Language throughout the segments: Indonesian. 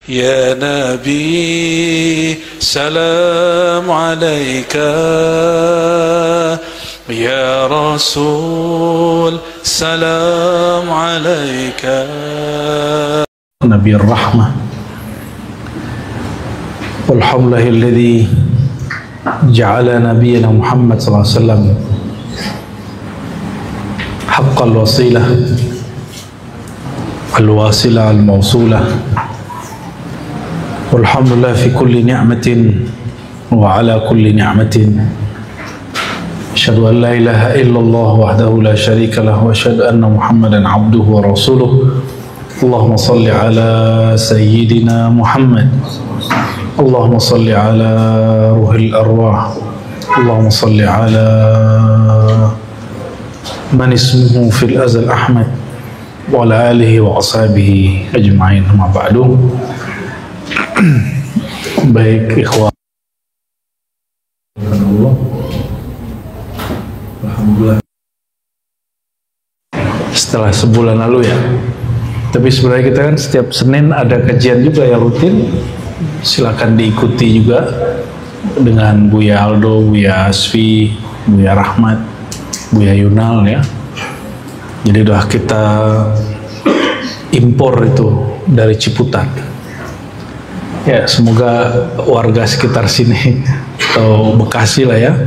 يا نبي سلام عليك يا رسول سلام عليك نبي الرحمة والحمد لله الذي جعل نبينا محمد صلى الله عليه وسلم حق الوسيلة الواصلة الموصولة والحمد لله في كل نعمة وعلى كل نعمة أشهد أن لا إله إلا الله وحده لا شريك له وأشهد أن محمدا عبده ورسوله اللهم صل على سيدنا محمد اللهم صل على روح الأرواح اللهم صل على من اسمه في الأزل أحمد وعلى آله وأصحابه أجمعين أما بعد. Baik ikhwan, alhamdulillah setelah sebulan lalu ya. Tapi sebenarnya kita kan setiap Senin ada kajian juga yang rutin, silakan diikuti juga dengan Buya Aldo, Buya Asfi, Buya Rahmat, Buya Yunal ya. Jadi udah kita impor itu dari Ciputat. Ya, semoga warga sekitar sini atau Bekasi lah ya,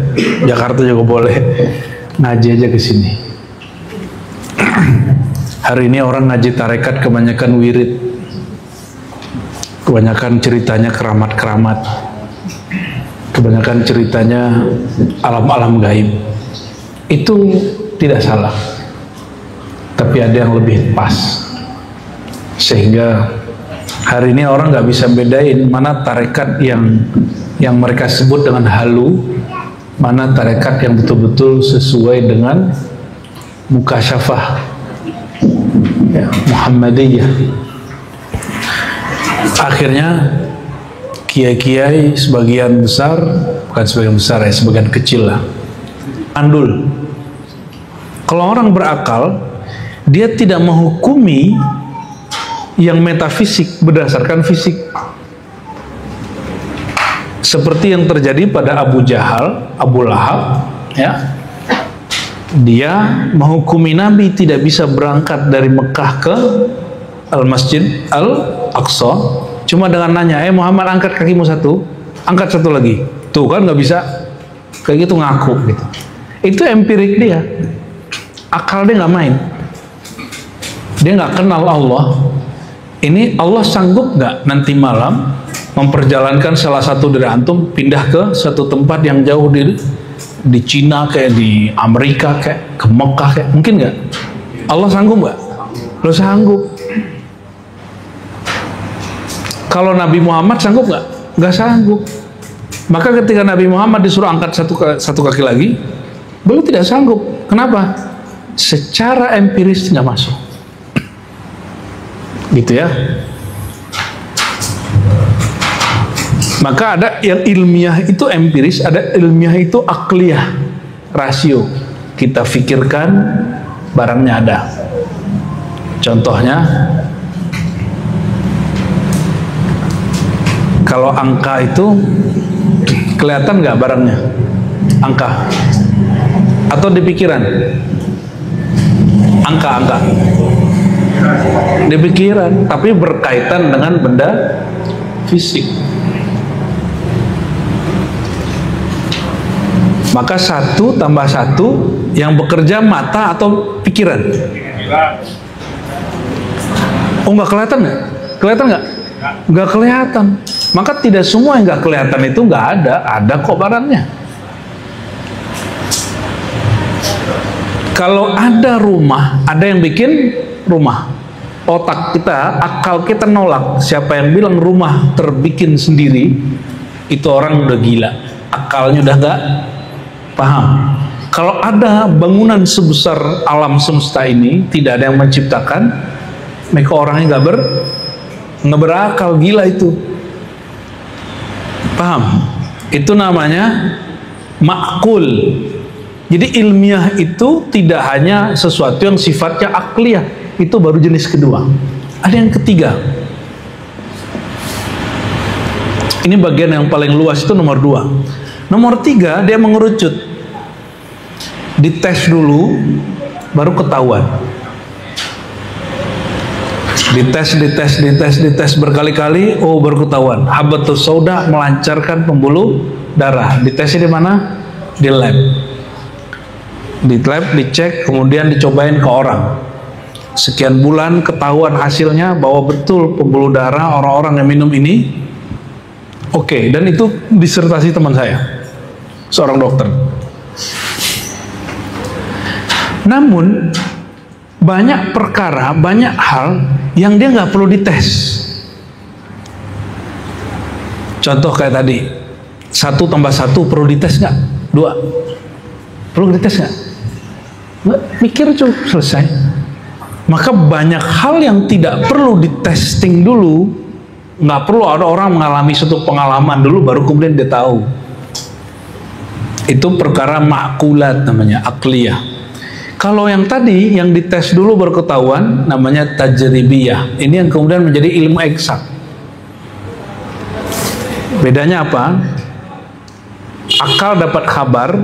Jakarta juga boleh ngaji aja ke sini. Hari ini orang ngaji tarekat kebanyakan wirid, kebanyakan ceritanya keramat-keramat, kebanyakan ceritanya alam-alam gaib. Itu tidak salah, tapi ada yang lebih pas, sehingga hari ini orang nggak bisa bedain mana tarekat yang mereka sebut dengan halu, mana tarekat yang betul-betul sesuai dengan mukasyafah ya, Muhammadiyah. Akhirnya kiai-kiai sebagian besar, bukan sebagian besar ya, sebagian kecil lah, andul. Kalau orang berakal, dia tidak menghukumi yang metafisik berdasarkan fisik, seperti yang terjadi pada Abu Jahal, Abu Lahab ya. Dia menghukumi Nabi tidak bisa berangkat dari Mekah ke Al-Masjid Al-Aqsa cuma dengan nanya, Muhammad angkat kakimu satu, angkat satu lagi, tuh kan nggak bisa, kayak gitu ngaku gitu. Itu empirik dia, akal dia nggak main, dia nggak kenal Allah. Ini Allah sanggup nggak nanti malam memperjalankan salah satu dari antum pindah ke satu tempat yang jauh di Cina, kayak di Amerika, kayak ke Mekah, kayak mungkin nggak? Allah sanggup nggak? Lo sanggup. Kalau Nabi Muhammad sanggup nggak? Nggak sanggup. Maka ketika Nabi Muhammad disuruh angkat satu kaki lagi, beliau tidak sanggup. Kenapa? Secara empiris nggak masuk. Gitu ya. Maka ada yang ilmiah itu empiris, ada ilmiah itu akliyah, rasio. Kita pikirkan barangnya ada. Contohnya, kalau angka itu kelihatan nggak barangnya? Angka atau di pikiran? Angka di pikiran, tapi berkaitan dengan benda fisik. Maka 1 tambah 1 yang bekerja mata atau pikiran? Oh, nggak kelihatan nggak? Kelihatan nggak? Nggak kelihatan. Maka tidak semua yang nggak kelihatan itu nggak ada kok barangnya. Kalau ada rumah, ada yang bikin rumah. Otak kita, akal kita nolak. Siapa yang bilang rumah terbikin sendiri, itu orang udah gila. Akalnya udah nggak paham. Kalau ada bangunan sebesar alam semesta ini, tidak ada yang menciptakan, mereka orangnya nggak berakal, gila itu. Paham? Itu namanya ma'kul. Jadi ilmiah itu tidak hanya sesuatu yang sifatnya akliyah, itu baru jenis kedua. Ada yang ketiga. Ini bagian yang paling luas, itu nomor 2. Nomor 3, dia mengerucut. Dites dulu, baru ketahuan. Dites berkali-kali, oh baru ketahuan. Habatus sauda melancarkan pembuluh darah. Ditesnya di mana? Di lab. Di lab dicek, kemudian dicobain ke orang. Sekian bulan ketahuan hasilnya bahwa betul pembuluh darah orang-orang yang minum ini oke. Dan itu disertasi teman saya, seorang dokter. Namun banyak perkara, banyak hal yang dia nggak perlu dites. Contoh kayak tadi, 1 tambah 1 perlu dites nggak? 2 perlu dites nggak? Mikir cukup, selesai. Maka banyak hal yang tidak perlu ditesting dulu. Nggak perlu ada orang mengalami suatu pengalaman dulu baru kemudian dia tahu. Itu perkara ma'kulat namanya, akliyah. Kalau yang tadi yang dites dulu baru ketahuan namanya tajribiyah. Ini yang kemudian menjadi ilmu eksak. Bedanya apa? Akal dapat kabar,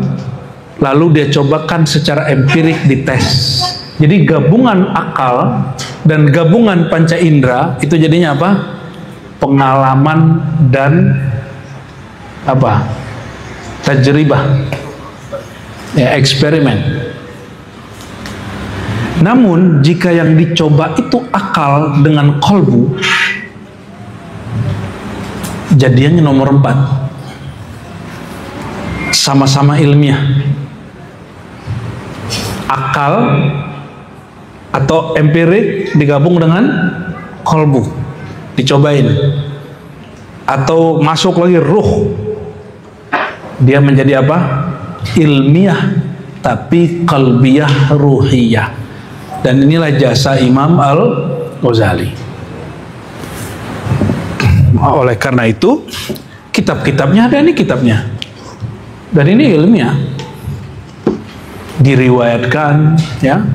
lalu dia cobakan secara empirik dites. Jadi gabungan akal dan gabungan panca indera itu jadinya apa? Pengalaman dan apa? Tajribah. Ya, eksperimen. Namun jika yang dicoba itu akal dengan kolbu, jadinya nomor 4. Sama-sama ilmiah. Akal atau empirik digabung dengan kolbu, dicobain. Atau masuk lagi ruh, dia menjadi apa? Ilmiah tapi qalbiyah ruhiyah. Dan inilah jasa Imam Al-Ghazali. Oleh karena itu kitab-kitabnya ada, ini kitabnya, dan ini ilmiah, diriwayatkan, ya,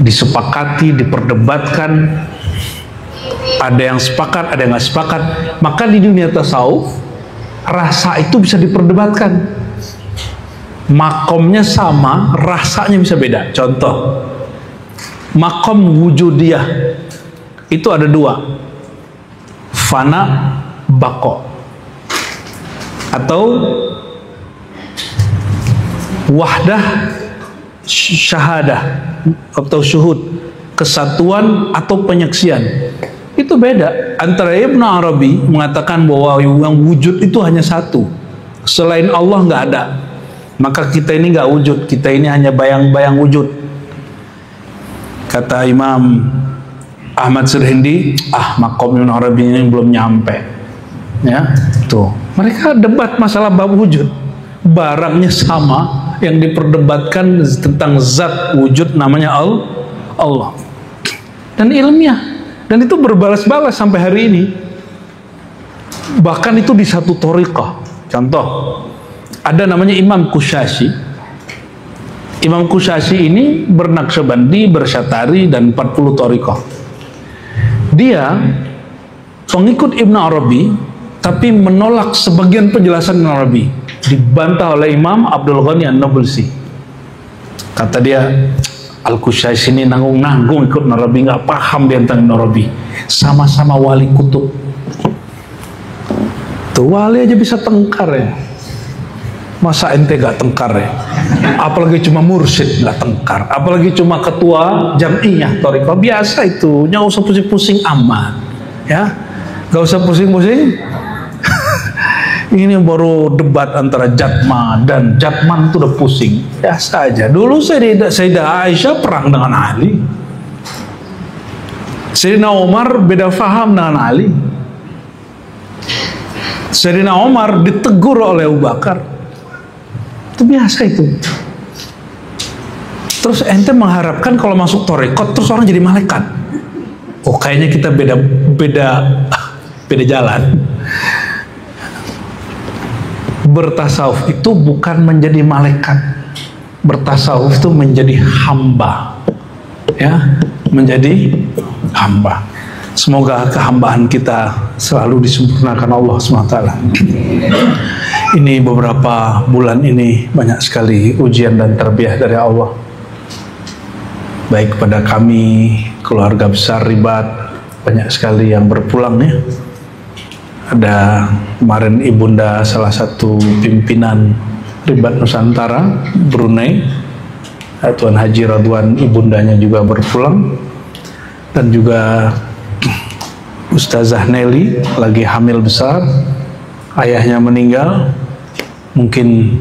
disepakati, diperdebatkan. Ada yang sepakat, ada yang nggak sepakat. Maka di dunia tasawuf rasa itu bisa diperdebatkan. Makomnya sama, rasanya bisa beda. Contoh, makom wujudiyah itu ada 2, fana bako, atau wahdah syahadah atau syuhud, kesatuan atau penyaksian. Itu beda. Antara Ibn Arabi mengatakan bahwa yang wujud itu hanya satu, selain Allah nggak ada. Maka kita ini nggak wujud, kita ini hanya bayang-bayang wujud. Kata Imam Ahmad Sirhindi, makom Ibn Arabi ini belum nyampe. Ya, tuh. Mereka debat masalah bab wujud. Barangnya sama, yang diperdebatkan tentang zat wujud namanya Allah. Dan ilmiah. Dan itu berbalas-balas sampai hari ini. Bahkan itu di satu thariqah. Contoh, ada namanya Imam Kushashi. Imam Kushashi ini bernaqsyabandi, bersyatari, dan 40 thariqah. Dia pengikut Ibn Arabi, tapi menolak sebagian penjelasan Ibn Arabi. Dibantah oleh Imam Abdul Ghani An-Nabulsi. Kata dia, Al-Kushashi ini nanggung-nanggung ikut Ibn Arabi, nggak paham dia tentang Ibn Arabi. Sama-sama wali kutub. Tuh, wali aja bisa tengkar ya. Masa ente gak tengkar ya? Apalagi cuma mursyid gak tengkar, apalagi cuma ketua jam'iyah thariqah. Biasa itu, nggak usah pusing-pusing amat, ya, gak usah pusing-pusing. Ini baru debat antara Jatma dan Jatman itu udah pusing. Biasa aja. Dulu Sayyidah Aisyah perang dengan Ali, Sayyidina Umar beda faham dengan Ali, Sayyidina Umar ditegur oleh Abu Bakar. Itu biasa itu. Terus ente mengharapkan kalau masuk thariqat terus orang jadi malaikat. Oh, kayaknya kita beda jalan. Bertasawuf itu bukan menjadi malaikat. Bertasawuf itu menjadi hamba. Ya, menjadi hamba. Semoga kehambaan kita selalu disempurnakan Allah SWT. Ini beberapa bulan ini banyak sekali ujian dan tarbiyah dari Allah, baik kepada kami, keluarga besar Ribat, banyak sekali yang berpulang ya. Ada kemarin ibunda salah satu pimpinan Ribat Nusantara Brunei, Tuan Haji Radwan, ibundanya juga berpulang, dan juga Ustazah Nelly lagi hamil besar, ayahnya meninggal, mungkin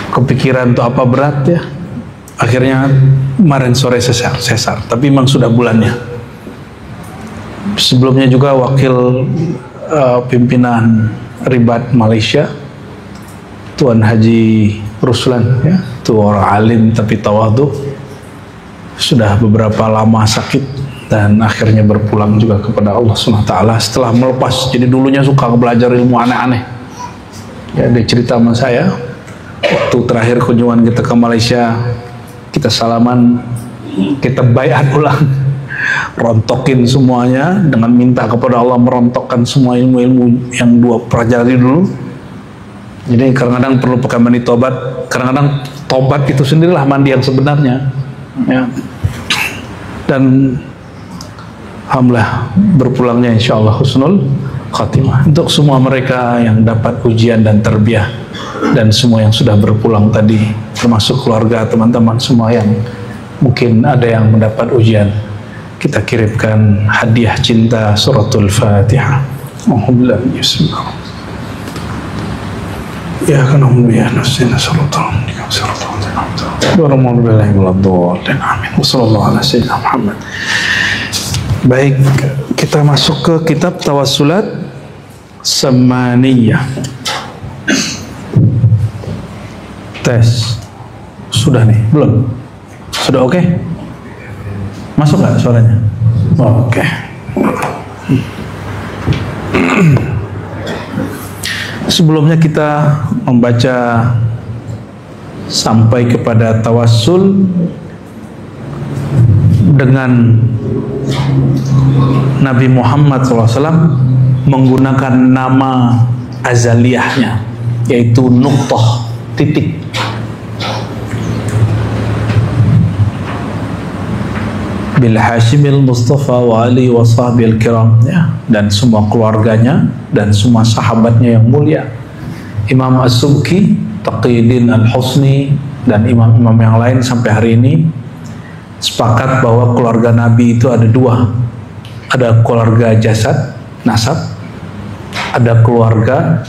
kepikiran untuk apa berat ya, akhirnya kemarin sore sesar, tapi memang sudah bulannya. Sebelumnya juga wakil pimpinan Ribat Malaysia, Tuan Haji Ruslan ya, itu orang alim tapi tawadhu, sudah beberapa lama sakit dan akhirnya berpulang juga kepada Allah SWT setelah melepas. Jadi dulunya suka belajar ilmu aneh-aneh ya, dia cerita sama saya waktu terakhir kunjungan kita ke Malaysia, kita salaman, kita baiat ulang, rontokin semuanya dengan minta kepada Allah merontokkan semua ilmu-ilmu yang dua pelajari dulu. Jadi kadang-kadang perlu pakai mandi tobat, kadang-kadang tobat itu sendirilah mandi yang sebenarnya ya. Dan alhamdulillah berpulangnya insyaallah husnul khatimah. Untuk semua mereka yang dapat ujian dan tarbiyah, dan semua yang sudah berpulang tadi, termasuk keluarga, teman-teman semua yang mungkin ada yang mendapat ujian, kita kirimkan hadiah cinta suratul Fatihah. Alhamdulillah, bismillah. Ya kan ya nafsina suratul warahmatullahi wabarakatuh. Amin. Wassallallahu ala sayyidina Muhammad. Baik, kita masuk ke kitab Tawassulat Samaniyah. Tes. Sudah nih? Belum? Sudah oke? Masuk nggak suaranya? Oke. Sebelumnya kita membaca sampai kepada tawassul dengan Nabi Muhammad SAW menggunakan nama azaliyahnya, yaitu nuqtah, titik. Bil Hashimil Mustafa wa Ali wa sahbil kiram ya, dan semua keluarganya dan semua sahabatnya yang mulia. Imam As-Subki, Taqiyuddin Al-Husni, dan imam-imam yang lain sampai hari ini sepakat bahwa keluarga Nabi itu ada dua. Ada keluarga jasad, nasab, ada keluarga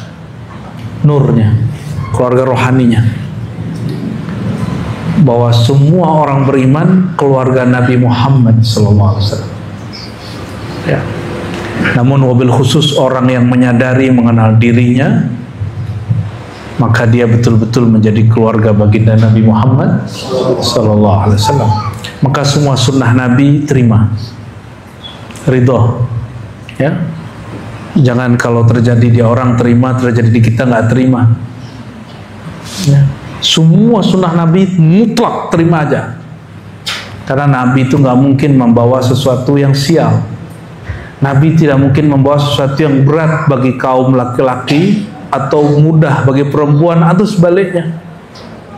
nurnya, keluarga rohaninya. Bahwa semua orang beriman keluarga Nabi Muhammad SAW ya. Namun wabil khusus orang yang menyadari mengenal dirinya, maka dia betul-betul menjadi keluarga baginda Nabi Muhammad SAW. Maka semua sunnah Nabi terima, ridho ya. Jangan kalau terjadi di orang terima, terjadi di kita nggak terima ya. Semua sunnah Nabi mutlak terima aja, karena Nabi itu nggak mungkin membawa sesuatu yang sial. Nabi tidak mungkin membawa sesuatu yang berat bagi kaum laki-laki atau mudah bagi perempuan atau sebaliknya.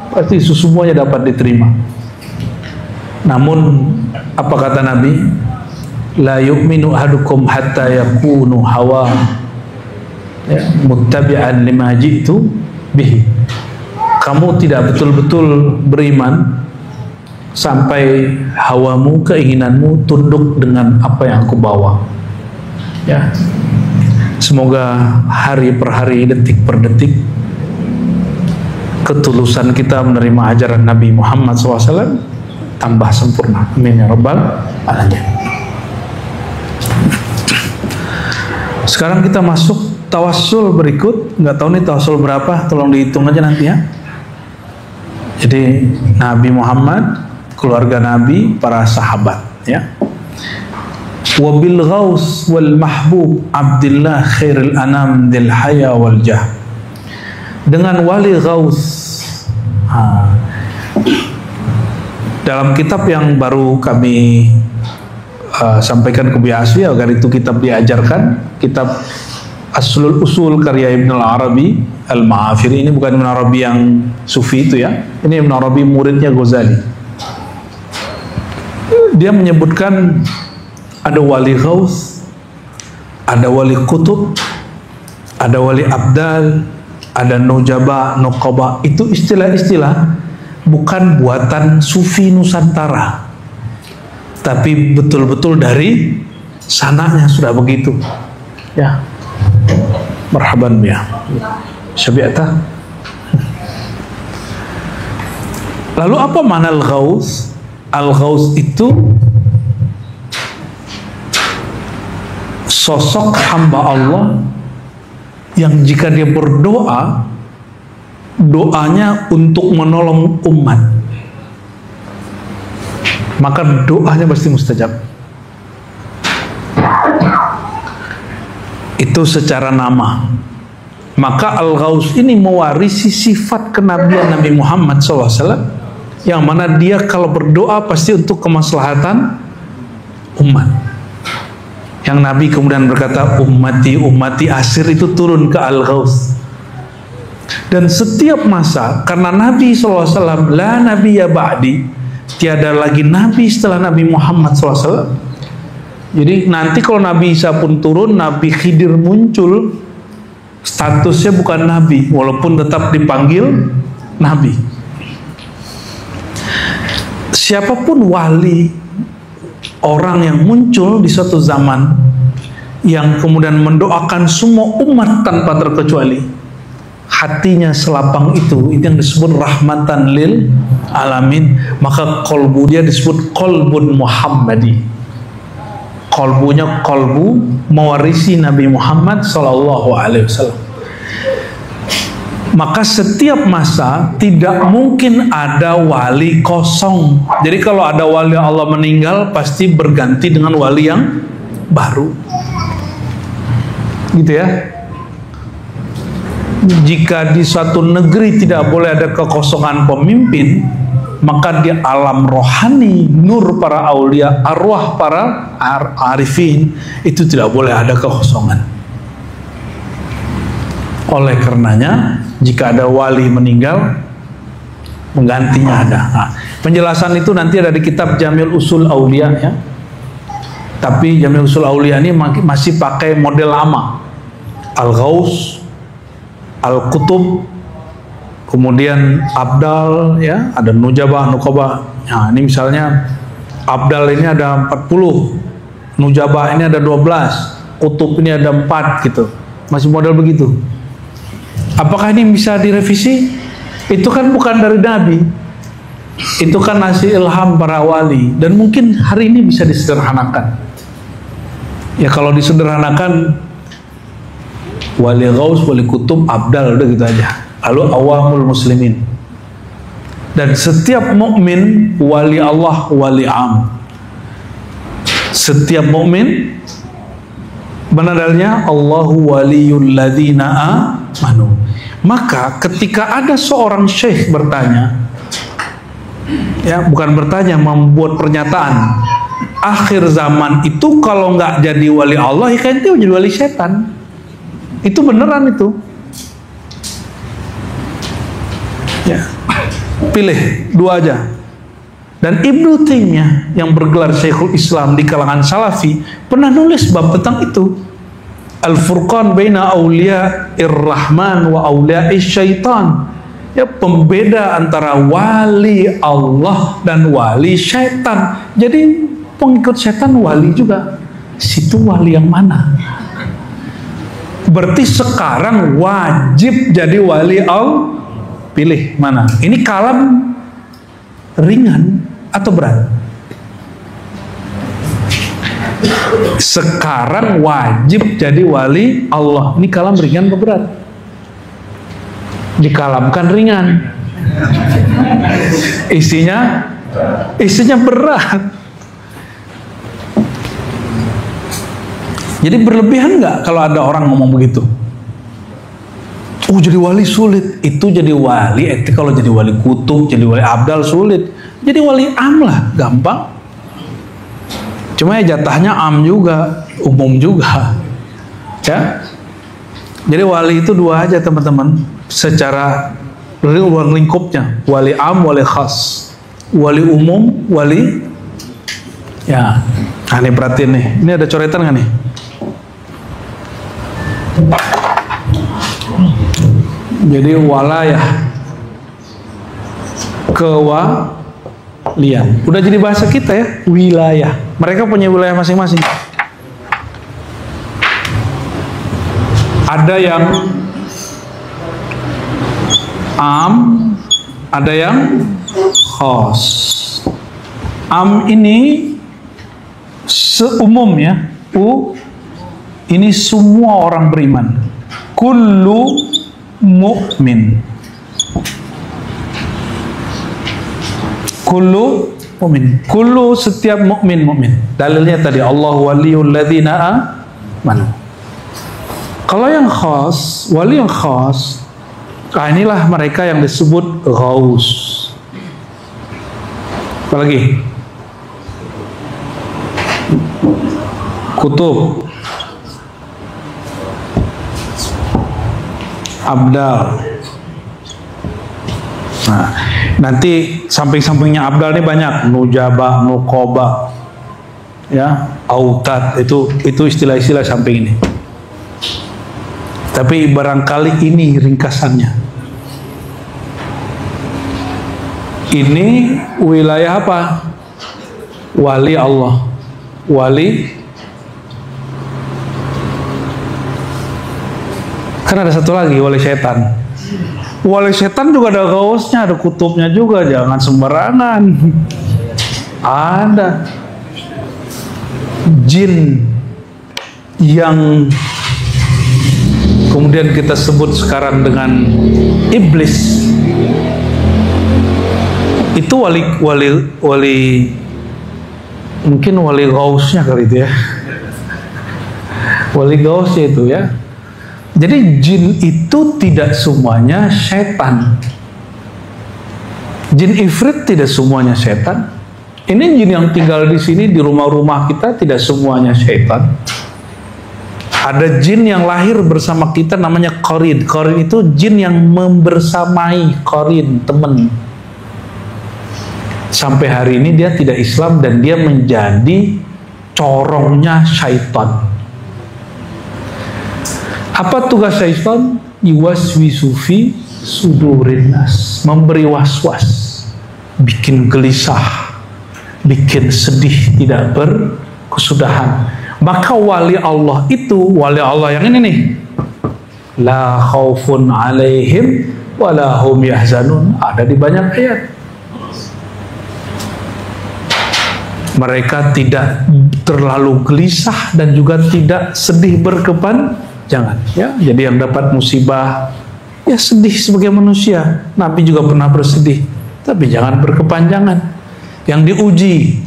Pasti semuanya dapat diterima. Namun apa kata Nabi? La yu'minu ahadukum hatta yakunu hawa ya, muttabi'an lima ji'tu bihi. Kamu tidak betul-betul beriman sampai hawamu, keinginanmu tunduk dengan apa yang aku bawa ya. Semoga hari per hari, detik per detik, ketulusan kita menerima ajaran Nabi Muhammad SAW tambah sempurna. Amin ya rabbal alamin. Sekarang kita masuk tawassul berikut. Nggak tahu nih tawassul berapa, tolong dihitung aja nanti ya. Jadi Nabi Muhammad, keluarga Nabi, para sahabat ya. Wabil ghaus wal mahbub Abdullah khairil anam dil haya wal jah. Dengan wali ghaus. Dalam kitab yang baru kami sampaikan ke biasa agar itu kitab diajarkan, kitab Aslul Usul karya Ibn Arabi Al-Ma'afiri. Ini bukan Ibn Arabi yang sufi itu ya, ini Ibn Arabi muridnya Ghazali. Dia menyebutkan ada wali ghaus, ada wali kutub, ada wali abdal, ada nujaba, nuqaba. Itu istilah-istilah bukan buatan sufi Nusantara, tapi betul-betul dari sananya sudah begitu ya. Marhaban ya syabi'ata. Lalu apa makna al-ghaus? Al-ghaus itu sosok hamba Allah yang jika dia berdoa, doanya untuk menolong umat, maka doanya pasti mustajab. Itu secara nama. Maka Al-Ghaus ini mewarisi sifat kenabian Nabi Muhammad SAW, yang mana dia kalau berdoa pasti untuk kemaslahatan umat. Yang Nabi kemudian berkata, ummati, ummati, asir itu turun ke Al-Ghaus. Dan setiap masa, karena Nabi SAW, la nabiyya ba'di, tiada lagi Nabi setelah Nabi Muhammad SAW. Jadi nanti kalau Nabi Isa pun turun, Nabi Khidir muncul, statusnya bukan Nabi, walaupun tetap dipanggil Nabi. Siapapun wali, orang yang muncul di suatu zaman, yang kemudian mendoakan semua umat tanpa terkecuali, hatinya selapang itu yang disebut rahmatan lil alamin, maka kolbu dia disebut kolbun Muhammadi. Kolbunya kolbu mewarisi Nabi Muhammad SAW. Maka setiap masa tidak mungkin ada wali kosong. Jadi kalau ada wali Allah meninggal, pasti berganti dengan wali yang baru. Gitu ya. Jika di suatu negeri tidak boleh ada kekosongan pemimpin, maka di alam rohani, nur para aulia, arwah para arifin, itu tidak boleh ada kekosongan. Oleh karenanya, jika ada wali meninggal, menggantinya ada. Nah, penjelasan itu nanti ada di kitab Jamil Usul Aulia ya. Tapi Jamil Usul Aulia ini masih pakai model lama. Al-Ghaus, Al-Kutub, kemudian Abdal ya, ada Nujabah, Nuqaba. Nah, ini misalnya Abdal ini ada 40, Nujabah ini ada 12, Kutub ini ada 4 gitu. Masih model begitu. Apakah ini bisa direvisi? Itu kan bukan dari Nabi. Itu kan hasil ilham para wali, dan mungkin hari ini bisa disederhanakan. Ya kalau disederhanakan, wali Ghaus, wali Kutub, Abdal, udah gitu aja. Lalu awamul muslimin. Dan setiap mukmin wali Allah, wali am. Setiap mukmin, benarnya Allahu waliyul ladzina amanu. Maka ketika ada seorang syekh bertanya, ya bukan bertanya, membuat pernyataan, akhir zaman itu kalau nggak jadi wali Allah, ya kan itu jadi wali setan. Itu beneran itu. Ya, pilih dua aja. Dan Ibnu Taimiyah yang bergelar Syekhul Islam di kalangan Salafi pernah nulis bab tentang itu. Al-Furqan baina awliya'ir rahman wa awliya'is syaitan. Ya, pembeda antara wali Allah dan wali syaitan. Jadi pengikut setan wali juga. Situ wali yang mana? Berarti sekarang wajib jadi wali Allah. Pilih mana? Ini kalam ringan atau berat? Sekarang wajib jadi wali Allah. Ini kalam ringan atau berat? Dikalamkan ringan. Isinya berat. Jadi berlebihan nggak kalau ada orang ngomong begitu? Oh, jadi wali sulit. Itu jadi wali, itu kalau jadi wali kutub, jadi wali abdal sulit. Jadi wali am lah, gampang. Cuma ya jatahnya am juga, umum juga. Ya. Jadi wali itu dua aja teman-teman. Secara luar lingkupnya, wali am, wali khas. Wali umum, wali ya. Nah, ini perhatiin nih. Ini ada coretan nggak nih? Jadi walayah, kewalian. Udah jadi bahasa kita ya, wilayah. Mereka punya wilayah masing-masing. Ada yang am, ada yang khas. Am ini seumum ya, ini semua orang beriman. Kullu mu'min. Kullu mu'min. Kullu setiap mukmin. Dalilnya tadi Allah waliyul ladzina amanu. Kalau yang khas, wali yang khas, nah inilah mereka yang disebut ghaus. Apalagi kutub, abdal. Nah, nanti samping-sampingnya abdal ini banyak, nujaba, nukoba, ya, autad, itu istilah-istilah samping ini. Tapi barangkali ini ringkasannya. Ini wilayah apa? Wali Allah. Wali. Kan ada satu lagi, wali setan. Wali setan juga ada gausnya, ada kutubnya juga, jangan sembarangan. Ada jin yang kemudian kita sebut sekarang dengan iblis. Itu wali mungkin wali gausnya kali itu ya. Wali gausnya itu ya. Jadi jin itu tidak semuanya setan. Jin ifrit tidak semuanya setan. Ini jin yang tinggal di sini di rumah-rumah kita tidak semuanya setan. Ada jin yang lahir bersama kita namanya qarin. Qarin itu jin yang membersamai qarin, teman. Sampai hari ini dia tidak Islam dan dia menjadi corongnya syaitan. Apa tugas syaitan? Yuwaswisu fi sudurin nas, memberi was-was, bikin gelisah, bikin sedih, tidak berkesudahan. Maka wali Allah itu, wali Allah yang ini nih, la khaufun alaihim wala hum yahzanun, ada di banyak ayat. Mereka tidak terlalu gelisah dan juga tidak sedih berkepanjangan, ya. Jadi yang dapat musibah ya sedih sebagai manusia. Nabi juga pernah bersedih, tapi jangan berkepanjangan. Yang diuji,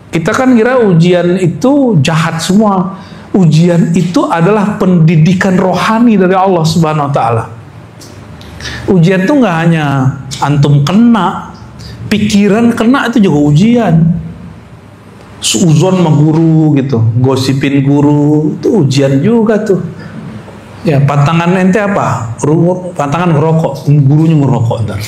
kita kan kira ujian itu jahat semua. Ujian itu adalah pendidikan rohani dari Allah Subhanahu wa taala. Ujian itu nggak hanya antum kena, pikiran kena itu juga ujian. Suuzon sama guru gitu, gosipin guru, itu ujian juga tuh. Ya, pantangan ente apa? Pantangan ngerokok, gurunya ngerokok ntar.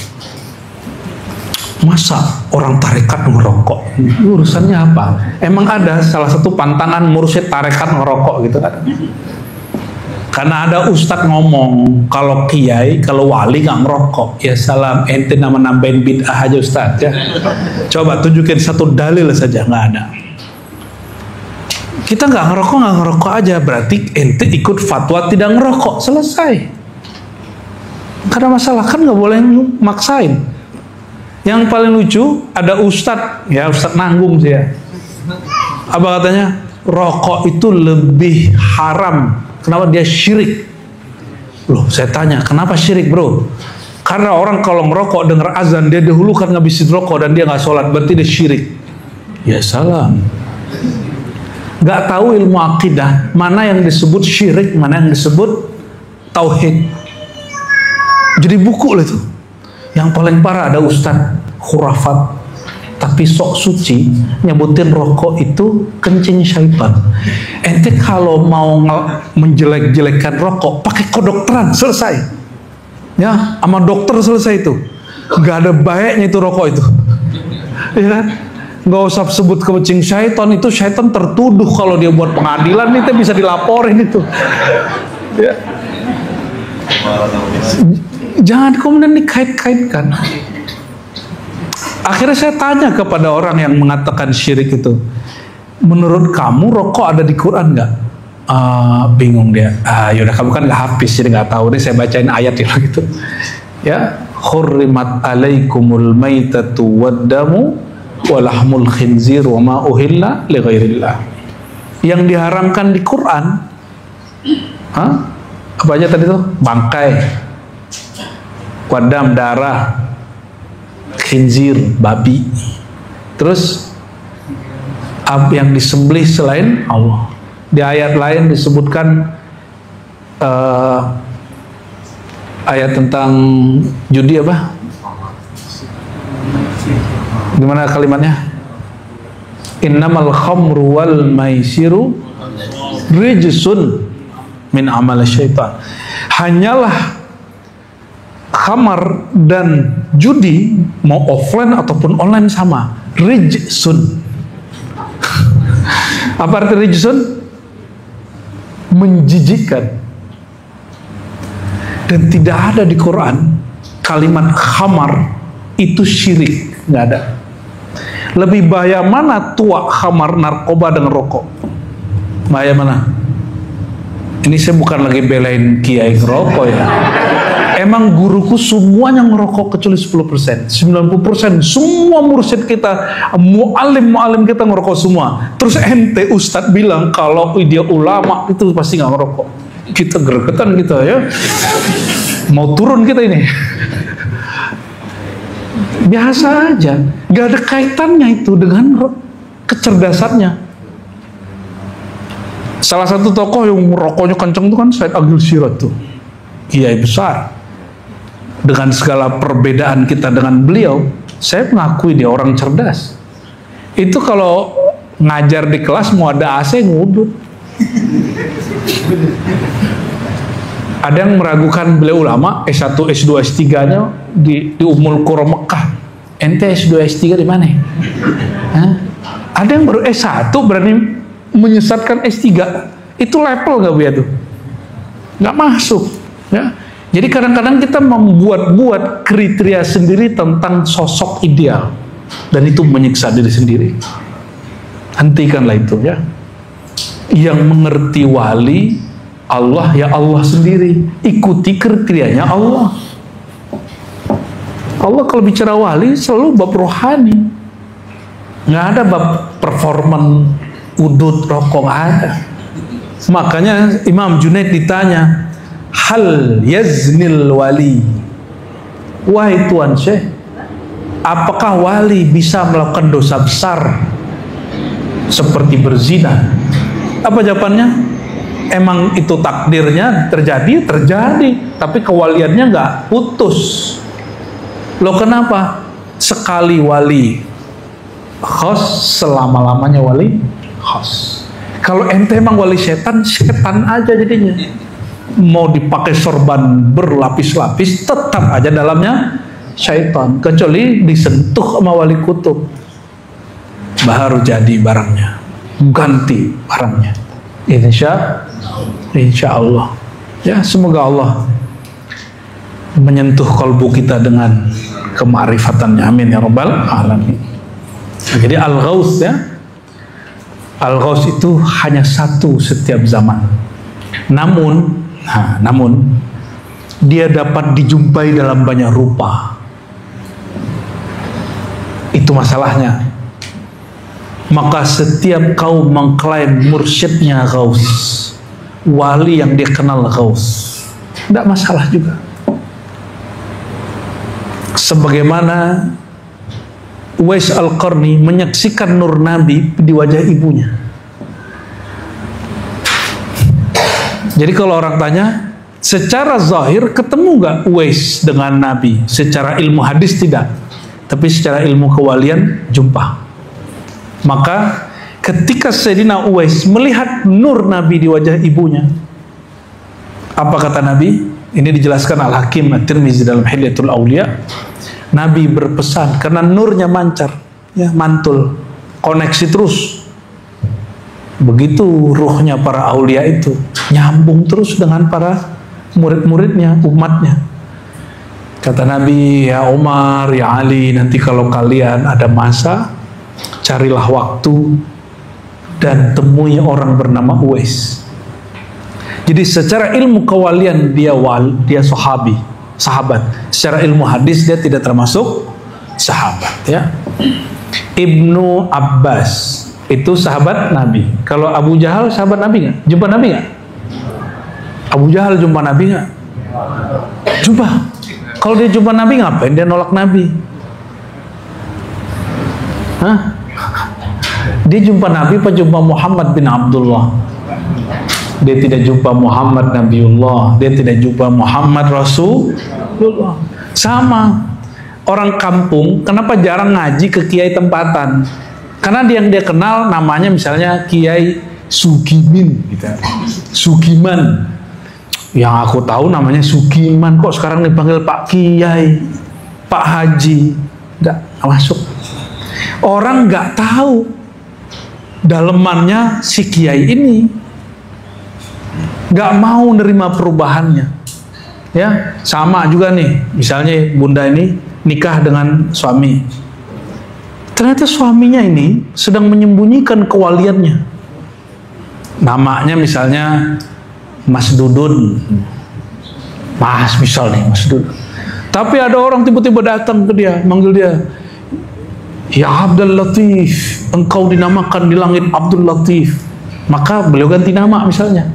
Masa orang tarekat ngerokok? Urusannya apa? Emang ada salah satu pantangan mursyid tarekat ngerokok gitu kan? Karena ada ustadz ngomong, kalau kiai, kalau wali nggak ngerokok, ya salam, ente nama nambahin bid'ah aja ustadz ya. Coba tunjukin satu dalil saja, nggak ada. Kita nggak ngerokok aja, berarti ente ikut fatwa tidak ngerokok, selesai. Karena masalah kan nggak boleh maksain. Yang paling lucu ada ustadz, ya ustadz nanggung sih ya. Apa katanya? Rokok itu lebih haram. Kenapa? Dia syirik. Loh, saya tanya, kenapa syirik bro? Karena orang kalau merokok dengar azan, dia dahulukan ngabisin rokok dan dia nggak sholat, berarti dia syirik. Ya salam. Nggak tahu ilmu akidah, mana yang disebut syirik, mana yang disebut tauhid. Jadi buku lah itu. Yang paling parah ada ustadz khurafat, tapi sok suci nyebutin rokok itu kencing syaitan. Ente kalau mau menjelek-jelekan rokok pakai kedokteran, selesai ya, sama dokter selesai itu. Nggak ada baiknya itu rokok itu, ya kan? Nggak usah sebut kencing syaitan, itu syaitan tertuduh kalau dia buat pengadilan itu bisa dilaporin itu ya. Jangan kemudian dikait-kaitkan. Akhirnya saya tanya kepada orang yang mengatakan syirik itu, menurut kamu rokok ada di Quran nggak? Bingung dia. Yaudah kamu kan nggak hafiz, jadi nggak tahu deh. Saya bacain ayat gitu. Ya, hurrimat alaikumul maitatu waddamu walahmul khinzir wa ma uhilla li ghairillah. Yang diharamkan di Quran, apa aja tadi tuh? Bangkai, wadam darah, khinzir babi, terus apa yang disembelih selain Allah. Di ayat lain disebutkan ayat tentang judi apa? Gimana kalimatnya? Innamal khamru wal maisiru rijsun min amal syaitan. Hanyalah khamar dan judi, mau offline ataupun online sama, rijsun. Apa arti rijsun? Menjijikkan. Dan tidak ada di Quran kalimat khamar itu syirik, nggak ada. Lebih bahaya mana tua khamar, narkoba dengan rokok? Bahaya mana? Ini saya bukan lagi belain kiai ngerokok ya. Emang guruku semuanya ngerokok kecuali 10%, 90% semua mursyid kita, mu'alim kita ngerokok semua. Terus ente ustadz bilang kalau dia ulama itu pasti nggak ngerokok. Kita gregetan gitu ya. Mau turun kita ini. Biasa aja, gak ada kaitannya itu dengan kecerdasannya. Salah satu tokoh yang rokoknya kenceng itu kan Said Agil Sirot tuh, kiai besar. Dengan segala perbedaan kita dengan beliau, saya mengakui dia orang cerdas. Itu kalau ngajar di kelas mau ada AC ngudut. Ada yang meragukan beliau ulama, S1, S2, S3-nya di Ummul Qura Mekah. Ente S2, S3 di mana? Ada yang baru S1 berani menyesatkan S3. Itu level nggak Bu tuh? Nggak masuk. Ya. Jadi kadang-kadang kita membuat-buat kriteria sendiri tentang sosok ideal, dan itu menyiksa diri sendiri. Hentikanlah itu ya. Yang mengerti wali Allah ya Allah sendiri, ikuti kriterianya Allah. Allah kalau bicara wali selalu bab rohani, nggak ada bab performan, udut, rokok, nggak ada. Makanya Imam Junaid ditanya, hal yaznil wali, wahai Tuan Syekh, apakah wali bisa melakukan dosa besar seperti berzina? Apa jawabannya? Emang itu takdirnya terjadi, tapi kewaliannya nggak putus. Loh kenapa? Sekali wali khos, selama-lamanya wali khos. Kalau ente emang wali setan, setan aja jadinya. Mau dipakai sorban berlapis-lapis, tetap aja dalamnya syaitan. Kecuali disentuh sama wali kutub, baru jadi barangnya, ganti barangnya. Insya Allah ya, semoga Allah menyentuh kalbu kita dengan kema'rifatannya, amin ya rabbal alamin. Jadi Al-Ghaus ya, Al-Ghaus itu hanya satu setiap zaman, namun dia dapat dijumpai dalam banyak rupa. Itu masalahnya. Maka setiap kaum mengklaim mursyidnya Ghaus, wali yang dia kenal Ghaus, tidak masalah juga. Sebagaimana Uwais Al-Qarni menyaksikan nur Nabi di wajah ibunya. Jadi kalau orang tanya, secara zahir ketemu nggak Uwais dengan Nabi? Secara ilmu hadis tidak. tapi secara ilmu kewalian jumpa. Maka ketika Sayyidina Uwais melihat nur Nabi di wajah ibunya, apa kata Nabi? Ini dijelaskan Al-Hakim At-Tirmizi dalam Hilyatul Auliya. Nabi berpesan karena nurnya mancar, ya, mantul, koneksi terus. Begitu ruhnya para aulia itu nyambung terus dengan para murid-muridnya, umatnya. Kata Nabi, ya Umar, ya Ali, nanti kalau kalian ada masa, carilah waktu dan temui orang bernama Uwais. Jadi secara ilmu kewalian dia sahabat. Secara ilmu hadis dia tidak termasuk sahabat, ya. Ibnu Abbas itu sahabat Nabi. Kalau Abu Jahal sahabat Nabi nggak? Jumpa Nabi nggak? Abu Jahal jumpa Nabi nggak? Jumpa. Kalau dia jumpa Nabi ngapain dia nolak Nabi? Hah? Dia jumpa Nabi apa jumpa Muhammad bin Abdullah? Dia tidak jumpa Muhammad Nabiullah, dia tidak jumpa Muhammad Rasulullah. Sama. Orang kampung kenapa jarang ngaji ke kiai tempatan? Karena yang dia kenal namanya misalnya Kiai Sugimin gitu. Sugiman. Yang aku tahu namanya Sugiman, kok sekarang dipanggil Pak Kiai, Pak Haji. Enggak masuk. Orang nggak tahu dalemannya si kiai ini, nggak mau nerima perubahannya, ya. Sama juga nih, misalnya bunda ini nikah dengan suami, ternyata suaminya ini sedang menyembunyikan kewaliannya, namanya misalnya Mas Dudun, Mas misal nih Mas Dudun, tapi ada orang tiba-tiba datang ke dia, manggil dia, ya Abdul Latif, engkau dinamakan di langit Abdul Latif. Maka beliau ganti nama misalnya.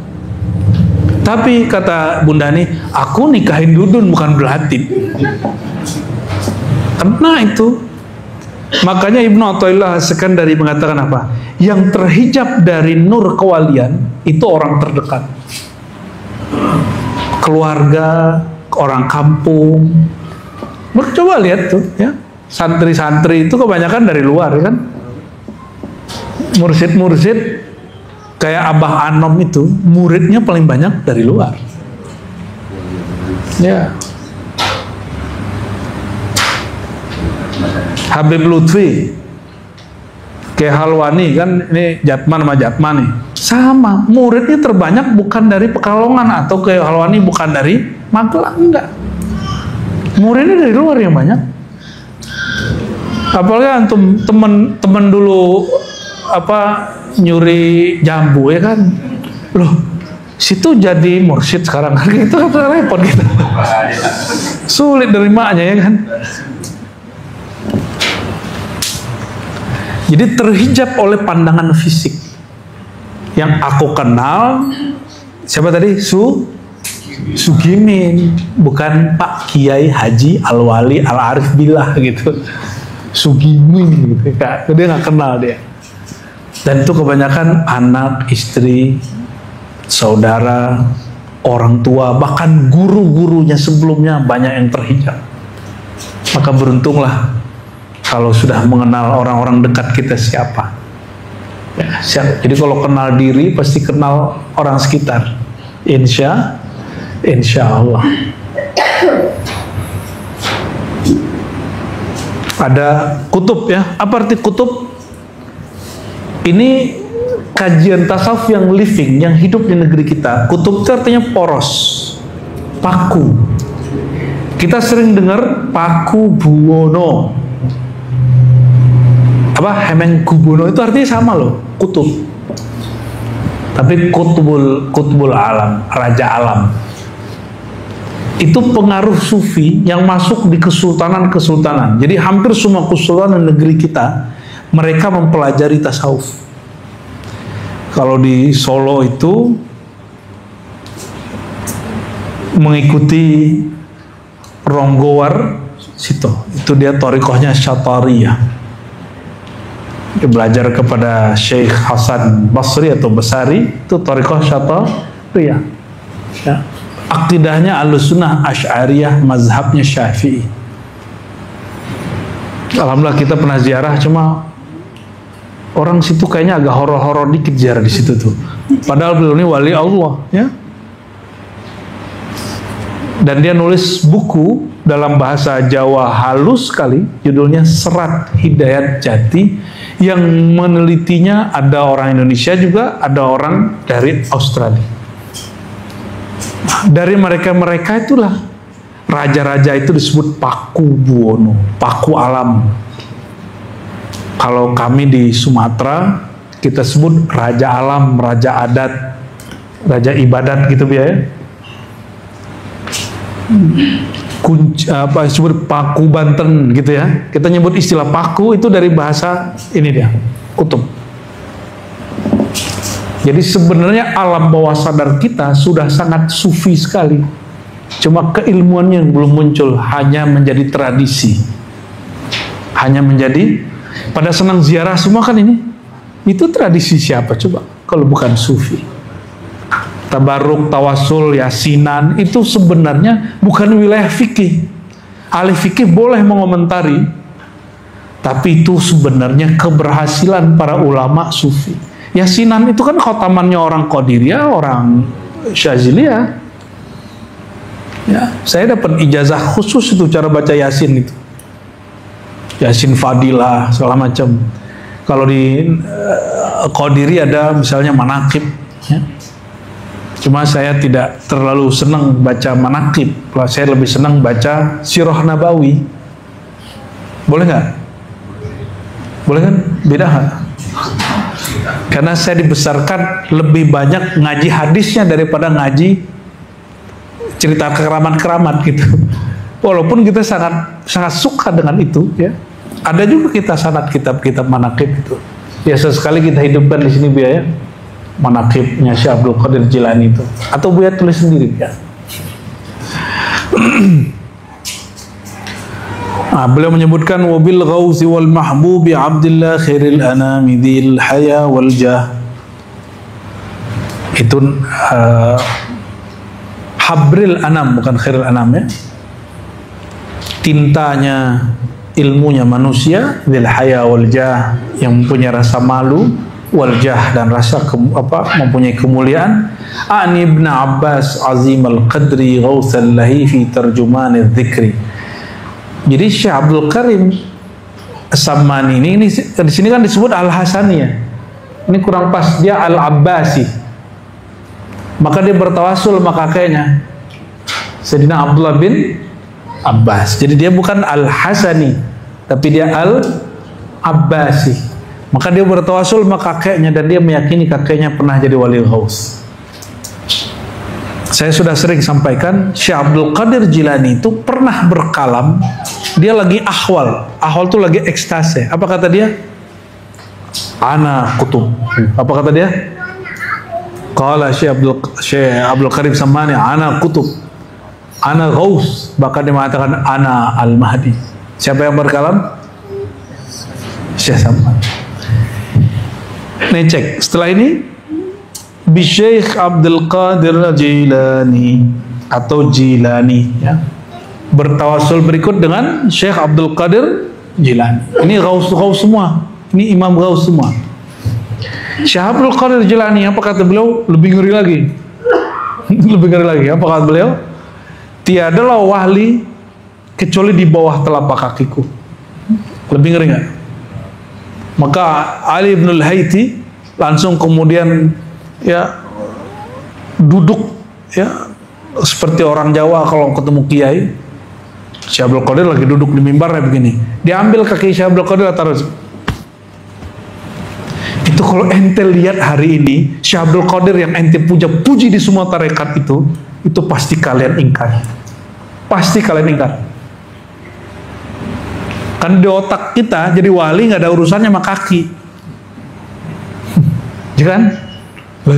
Tapi kata bunda nih, aku nikahin Dudun bukan Latif. Karena itu, makanya Ibnu Athaillah Sekandari mengatakan apa? Yang terhijab dari nur kewalian itu orang terdekat, keluarga, orang kampung. Coba lihat tuh, ya. Santri-santri itu kebanyakan dari luar, kan? Mursid-mursid kayak Abah Anom itu muridnya paling banyak dari luar, ya. Habib Lutfi, kayak Halwani, kan ini Jatman sama Jatman nih, sama muridnya terbanyak bukan dari Pekalongan, atau kayak Halwani bukan dari Magelang, enggak, muridnya dari luar yang banyak. Apalagi antum temen dulu apa nyuri jambu, ya kan, loh situ jadi mursyid sekarang, itu repot gitu, sulit nerimanya, ya kan. Jadi terhijab oleh pandangan fisik. Yang aku kenal siapa tadi? Sugimin, bukan Pak Kiai Haji Al-Wali Al-Arif Billah gitu. Sugimin gitu, dia nggak kenal dia. Dan itu kebanyakan anak, istri, saudara, orang tua, bahkan guru-gurunya sebelumnya banyak yang terhijab. Maka beruntunglah kalau sudah mengenal orang-orang dekat kita siapa. Ya, jadi kalau kenal diri pasti kenal orang sekitar. Insya Allah. Ada kutub, ya. Apa arti kutub? Ini kajian tasawuf yang living, yang hidup di negeri kita. Kutub itu artinya poros, paku. Kita sering dengar Paku Buwono, apa Hemengkubuwono, itu artinya sama loh, kutub. Tapi kutbul alam, raja alam. Itu pengaruh sufi yang masuk di kesultanan-kesultanan. Jadi hampir semua kesultanan negeri kita, mereka mempelajari tasawuf. Kalau di Solo itu mengikuti Ronggowar Sito, itu dia thariqahnya Syatariyah. Dia belajar kepada Syekh Hasan Basri atau Basari, itu thariqah Syatariyah. Ya. Akidahnya Ahlussunnah Asy'ariyah, mazhabnya Syafi'i. Alhamdulillah kita pernah ziarah, cuma orang situ kayaknya agak horor-horor dikit ziarah di situ tuh. Padahal beliau ini wali Allah, ya. Dan dia nulis buku dalam bahasa Jawa halus sekali, judulnya Serat Hidayat Jati, yang menelitinya ada orang Indonesia juga, ada orang dari Australia. Dari mereka-mereka itulah raja-raja itu disebut Paku Buwono, Paku Alam. Kalau kami di Sumatera kita sebut Raja Alam, Raja Adat, Raja Ibadat gitu ya. Disebut Paku Banten gitu ya. Kita nyebut istilah Paku itu dari bahasa ini dia, kutub. Jadi sebenarnya alam bawah sadar kita sudah sangat sufi sekali. Cuma keilmuannya yang belum muncul, hanya menjadi tradisi. Hanya menjadi, pada senang ziarah semua kan ini. Itu tradisi siapa coba? Kalau bukan sufi. Tabaruk, tawasul, yasinan, itu sebenarnya bukan wilayah fikih. Ahli fikih boleh mengomentari, tapi itu sebenarnya keberhasilan para ulama sufi. Yasinan itu kan khotamannya orang Qadiriyah, orang Syaziliyah. Ya, saya dapat ijazah khusus itu cara baca Yasin itu. Yasin Fadilah segala macam. Kalau di Qadiri ada misalnya manaqib, ya. Cuma saya tidak terlalu senang baca manaqib. Saya lebih senang baca Sirah Nabawi. Boleh nggak? Boleh kan? Beda nggak? Karena saya dibesarkan lebih banyak ngaji hadisnya daripada ngaji cerita keramat-keramat gitu. Walaupun kita sangat suka dengan itu, ya. Ada juga kita sanad kitab-kitab manaqib itu. Biasa sekali kita hidupkan di sini Buya, ya. Manaqibnya Syekh Abdul Qadir Jilani itu. Atau Buya tulis sendiri ya. Beliau menyebutkan wabil ghausi wal mahbubi Abdillah khairil anami dzil haya wal jah. Itu Habril Anam, bukan Khairil Anam ya. Tintanya, ilmunya manusia, dzil haya wal jah, yang mempunyai rasa malu, wal jah, dan rasa mempunyai kemuliaan. Ani Ibn Abbas azim al-qadri ghausan lahi fi tarjuman al-dhikri. Jadi Syekh Abdul Karim As-Sammani ini di sini kan disebut Al-Hasaniyah. Ini kurang pas, dia Al-Abbasi. Maka dia bertawasul sama kakeknya Sayyidina Abdullah bin Abbas. Jadi dia bukan Al-Hasani, tapi dia Al-Abbasi. Maka dia bertawasul sama kakeknya dan dia meyakini kakeknya pernah jadi wali ghaus. Saya sudah sering sampaikan, Syekh Abdul Qadir Jilani itu pernah berkalam. Dia lagi ahwal itu lagi ekstase. Apa kata dia? Ana kutub. Apa kata dia? Qala Syekh Abdul Karim Sammani, ana kutub, ana ghaus. Bahkan dia mengatakan ana al-mahdi. Siapa yang berkalam? Syekh Sammani. Nih cek, setelah ini bi Syekh Abdul Qadir Jilani atau Jilani, ya. Bertawasul berikut dengan Syekh Abdul Qadir Jilani. Ini ghaus semua. Ini imam ghaus semua. Syekh Abdul Qadir Jilani, apa kata beliau? Lebih ngeri lagi. Lebih ngeri lagi. Apa kata beliau? Tiadalah wali kecuali di bawah telapak kakiku. Lebih ngeri nggak? Maka Ali bin Al-Haiti langsung kemudian ya duduk ya seperti orang Jawa kalau ketemu kiai. Syekh Abdul Qadir lagi duduk di mimbarnya begini. Diambil kaki Syekh Abdul Qadir taruh. Itu kalau ente lihat hari ini Syekh Abdul Qadir yang ente puji di semua tarekat itu pasti kalian ingkar. Pasti kalian ingkar. Kan di otak kita jadi wali nggak ada urusannya sama kaki. Ya kan?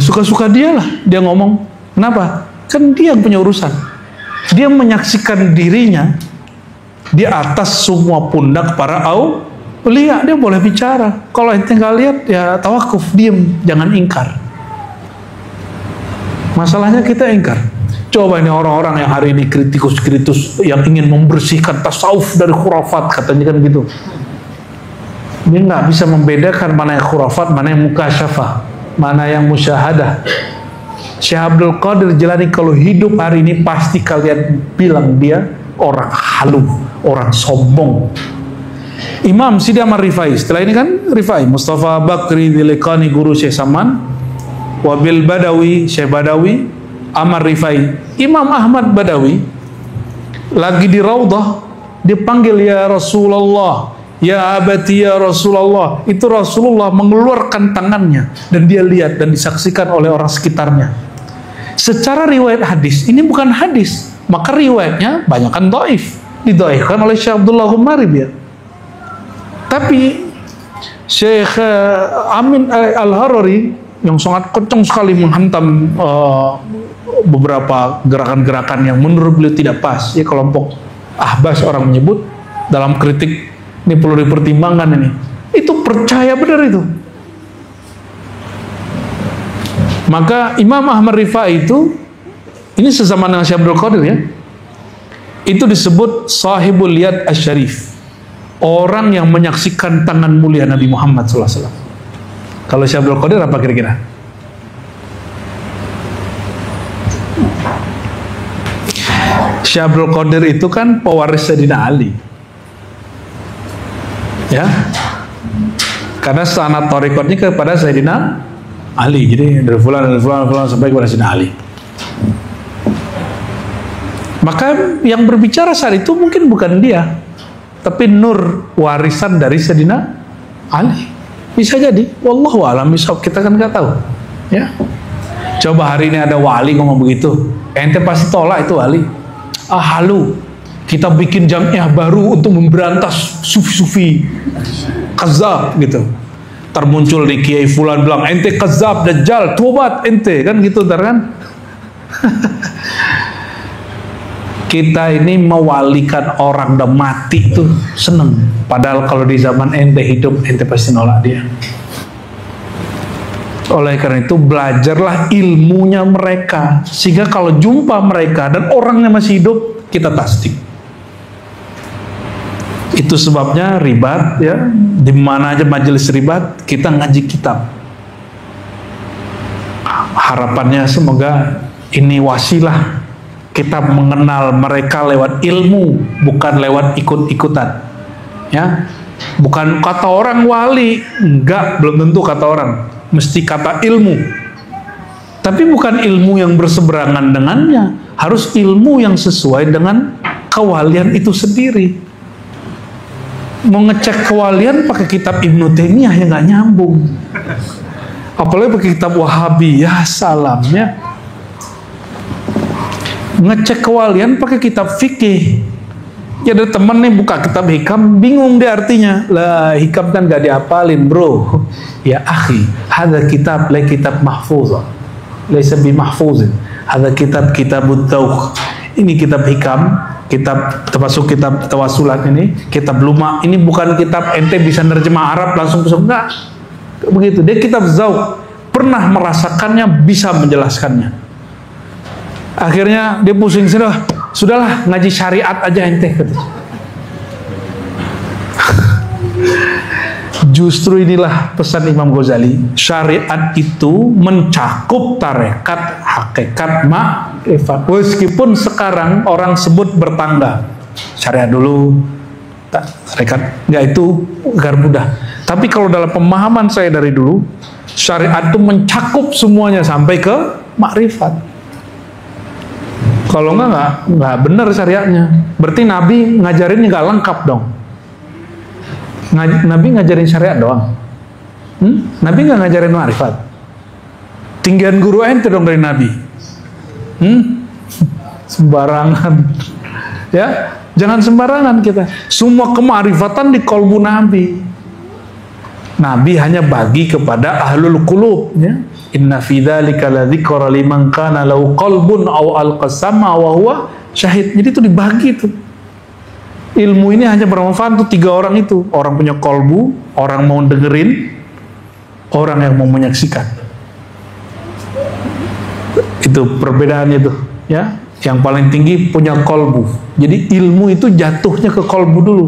Suka-suka dia lah dia ngomong. Kenapa? Kan dia yang punya urusan. Dia menyaksikan dirinya di atas semua pundak para aulia. Dia boleh bicara. Kalau ente nggak lihat ya tawakuf, diem, jangan ingkar. Masalahnya kita ingkar. Coba ini orang-orang yang hari ini kritikus yang ingin membersihkan tasawuf dari khurafat, katanya kan gitu. Dia nggak bisa membedakan mana yang khurafat, mana yang mukasyafah, mana yang musyahadah. Syekh Abdul Qadir Jilani kalau hidup hari ini pasti kalian bilang dia orang halu, orang sombong. Imam Sidi Ahmad Rifai, setelah ini kan Rifai, Mustafa Bakri Dilekani guru Syekh Saman, Wabil Badawi, Syekh Badawi, Ahmad Rifai. Imam Ahmad Badawi lagi di Raudah, dipanggil ya Rasulullah, ya abati ya Rasulullah. Itu Rasulullah mengeluarkan tangannya dan dia lihat dan disaksikan oleh orang sekitarnya. Secara riwayat hadis, ini bukan hadis, maka riwayatnya banyakkan dhaif, didoaifkan oleh Syekh Abdullah Ghumarib ya. Tapi Syekh Amin Al-Harari yang sangat kencang sekali menghantam beberapa gerakan-gerakan yang menurut beliau tidak pas, ya kelompok Ahbas orang menyebut dalam kritik, ini perlu dipertimbangkan ini. Itu percaya benar itu. Maka Imam Ahmad Rifai itu, ini sesama dengan Syekh Abdul Qadir ya, itu disebut sahibul yad asy-syarif, orang yang menyaksikan tangan mulia Nabi Muhammad SAW. Kalau Syekh Abdul Qadir apa kira-kira? Syekh Abdul Qadir itu kan pewaris Sayyidina Ali ya, karena sanad thariqatnya kepada Sayyidina Ali, jadi dari fulan sampai kepada Sayyidina Ali. Maka yang berbicara saat itu mungkin bukan dia, tapi nur warisan dari Sayyidina Ali. Bisa jadi, wallahu a'lam bishawab, kita kan nggak tahu ya. Coba hari ini ada wali ngomong begitu, ente pasti tolak itu wali. Halu, kita bikin jamiah baru untuk memberantas sufi-sufi kazab gitu. Termuncul di Kiai Fulan bilang ente kazab, dajjal, tobat ente, kan gitu ntar kan. Kita ini mewalikan orang udah mati tuh seneng, padahal kalau di zaman ente hidup ente pasti nolak dia. Oleh karena itu belajarlah ilmunya mereka, sehingga kalau jumpa mereka dan orangnya masih hidup kita tasdik. Itu sebabnya ribat ya, di mana aja majelis ribat kita ngaji kitab. Harapannya semoga ini wasilah kita mengenal mereka lewat ilmu, bukan lewat ikut-ikutan. Ya, bukan kata orang wali, enggak, belum tentu kata orang, mesti kata ilmu. Tapi bukan ilmu yang berseberangan dengannya, harus ilmu yang sesuai dengan kewalian itu sendiri. Mau ngecek kewalian pakai kitab Ibnu Taimiyah yang nggak nyambung, apalagi pakai kitab Wahabi, ya salam ya. Ngecek kewalian pakai kitab fikih, ya ada temen nih buka kitab hikam, bingung dia artinya, lah hikam kan nggak diapalin bro. Ya akhi, ada kitab lain kitab mahfuzah, laisa bi mahfuzin, ada kitab kitabut tauq. Ini kitab hikam, kitab termasuk kitab tawasulat ini, kitab luma, ini bukan kitab ente bisa nerjemah Arab langsung enggak begitu. Dia kitab zauq, pernah merasakannya, bisa menjelaskannya. Akhirnya dia pusing, sudahlah ngaji syariat aja ente. Justru inilah pesan Imam Ghazali, syariat itu mencakup tarekat, hakikat, makrifat. Meskipun sekarang orang sebut bertangga, syariat dulu, tarekat, nggak, itu agar mudah. Tapi kalau dalam pemahaman saya dari dulu, syariat itu mencakup semuanya sampai ke makrifat. Kalau nggak benar syariatnya, berarti Nabi ngajarinnya nggak lengkap dong. Nabi ngajarin syariat doang, Nabi nggak ngajarin ma'rifat. Tinggian guru ente dong dari Nabi, sembarangan ya, jangan sembarangan kita. Semua kema'rifatan di qalbu Nabi. Nabi hanya bagi kepada ahlul qulub ya. Inna fi dzalika ladzikra liman kana lahu qalbun aw alqasama wa huwa syahid. Jadi itu dibagi tuh. Ilmu ini hanya bermanfaat untuk 3 orang itu. Orang punya kolbu, orang mau dengerin, orang yang mau menyaksikan. Itu perbedaannya tuh, ya. Yang paling tinggi punya kolbu. Jadi ilmu itu jatuhnya ke kolbu dulu.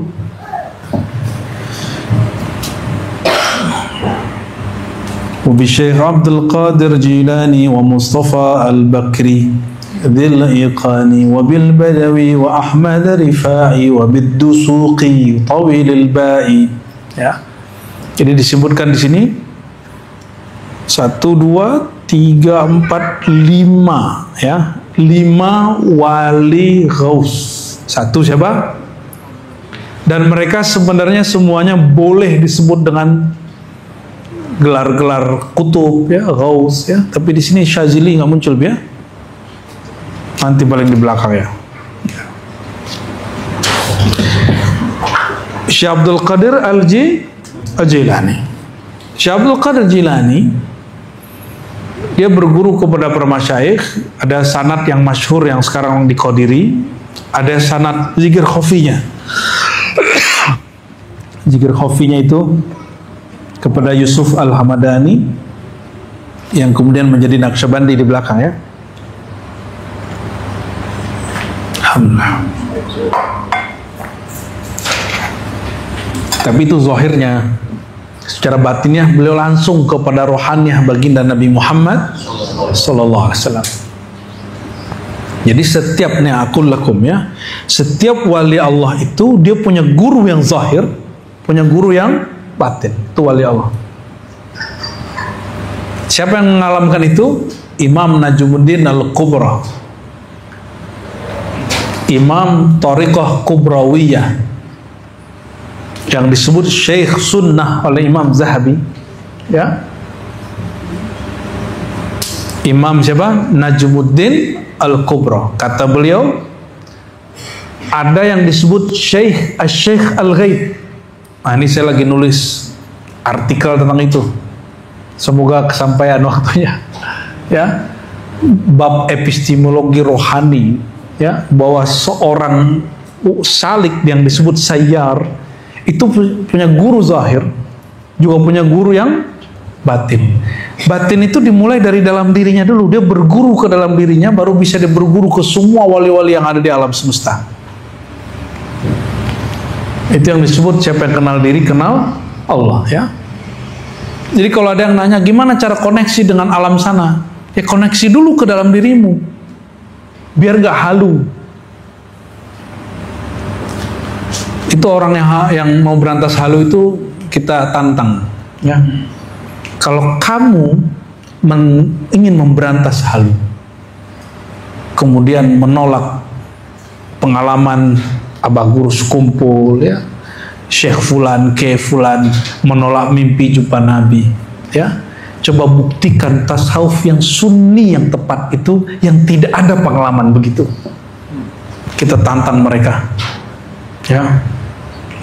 وبالشيخ عبد القادر جيلاني ومصطفى البكري ذي الإيقاني وبالبدوي وأحمد رفاعي وبالدسوقي طويل البائي. Ya. Jadi disebutkan di sini 1, 2, 3, 4, 5 ya. 5 wali ghaus. 1 siapa? Dan mereka sebenarnya semuanya boleh disebut dengan gelar-gelar kutub ya, ghaus ya. Tapi di sini Syazili nggak muncul ya. Nanti paling di belakang ya. Syekh Abdul Qadir Al-Jilani. Syekh Abdul Qadir Jilani dia berguru kepada para masyayikh. Ada sanad yang masyhur yang sekarang dikodiri, ada sanad zikir khafinya. Zikir khafinya itu kepada Yusuf Al-Hamadani yang kemudian menjadi Naqsyabandi di belakang ya. Alhamdulillah. Tapi itu zahirnya. Secara batinnya beliau langsung kepada rohaniah baginda Nabi Muhammad sallallahu alaihi wasallam. Jadi setiap ni'akul lakum ya, setiap wali Allah itu dia punya guru yang zahir, punya guru yang batin. Itu wali Allah. Siapa yang mengalamkan itu? Imam Najmuddin Al-Kubra, Imam Thariqah Kubrawiyah, yang disebut Syekh Sunnah oleh Imam Zahabi ya. Imam siapa? Najmuddin Al-Kubra. Kata beliau ada yang disebut Syekh Asy-Syekh Al-Ghaib. Nah, ini saya lagi nulis artikel tentang itu. Semoga kesampaian waktunya ya. Bab epistemologi rohani ya, bahwa seorang salik yang disebut sayyar itu punya guru zahir, juga punya guru yang batin. Batin itu dimulai dari dalam dirinya dulu. Dia berguru ke dalam dirinya, baru bisa dia berguru ke semua wali-wali yang ada di alam semesta. Itu yang disebut siapa yang kenal diri, kenal Allah ya. Jadi kalau ada yang nanya gimana cara koneksi dengan alam sana, ya koneksi dulu ke dalam dirimu, biar gak halu. Itu orang yang mau berantas halu itu kita tantang ya. Kalau kamu ingin memberantas halu, kemudian menolak pengalaman Abah Guru Sekumpul ya, Syekh Fulan, Ke Fulan, menolak mimpi jumpa Nabi ya, coba buktikan tasawuf yang sunni yang tepat itu yang tidak ada pengalaman begitu. Kita tantang mereka ya.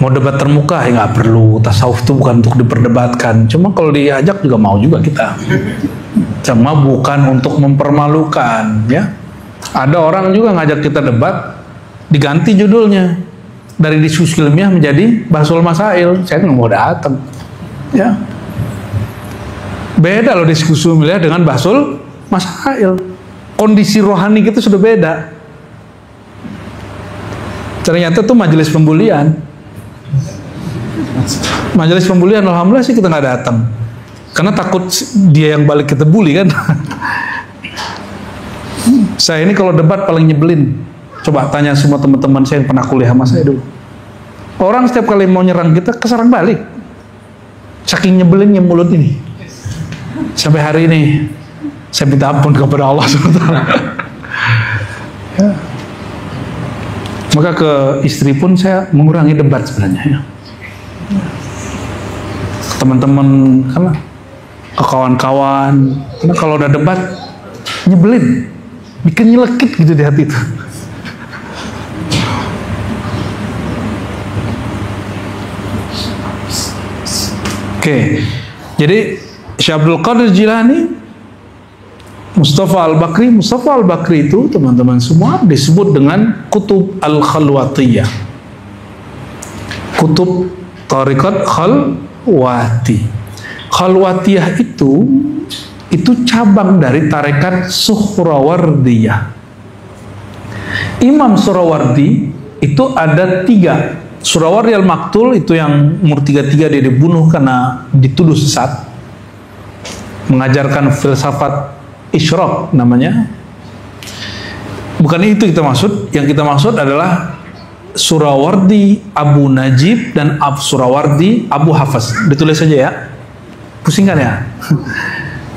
Mau debat termuka ya nggak perlu, tasawuf itu bukan untuk diperdebatkan. Cuma kalau diajak juga mau juga kita. Cuma bukan untuk mempermalukan ya. Ada orang juga ngajak kita debat, diganti judulnya dari diskusi ilmiah menjadi Bahsul Masail. Saya nggak mau datang ya. Beda loh diskusi ilmiah dengan Bahsul Masail. Kondisi rohani kita sudah beda. Ternyata tuh majelis pembulian. Majelis pembulian alhamdulillah sih kita nggak datang karena takut dia yang balik kita bully kan. Saya ini kalau debat paling nyebelin. Coba tanya semua teman-teman saya yang pernah kuliah sama saya dulu. Orang setiap kali mau nyerang kita keserang balik, saking nyebelinnya mulut ini. Sampai hari ini saya minta ampun kepada Allah SWT ya. Maka ke istri pun saya mengurangi debat sebenarnya ya. Teman-teman kan, ke kawan-kawan, karena kalau udah debat nyebelin, bikin nyelekit gitu di hati itu. Oke, jadi Syekh Abdul Qadir Jilani, Mustafa Al-Bakri itu teman-teman semua disebut dengan Kutub Al-Khalwatiyah, Kutub Tariqat Khalwatiyah itu cabang dari tarekat Suhrawardiyah. Imam Suhrawardi itu ada 3. Suhrawardi Al-Maktul itu yang umur 33 dia dibunuh karena dituduh sesat. mengajarkan filsafat isyraq namanya. Bukan itu kita maksud. Yang kita maksud adalah Surawardi Abu Najib dan Surawardi Abu Hafs. Ditulis saja ya. Pusing kan ya?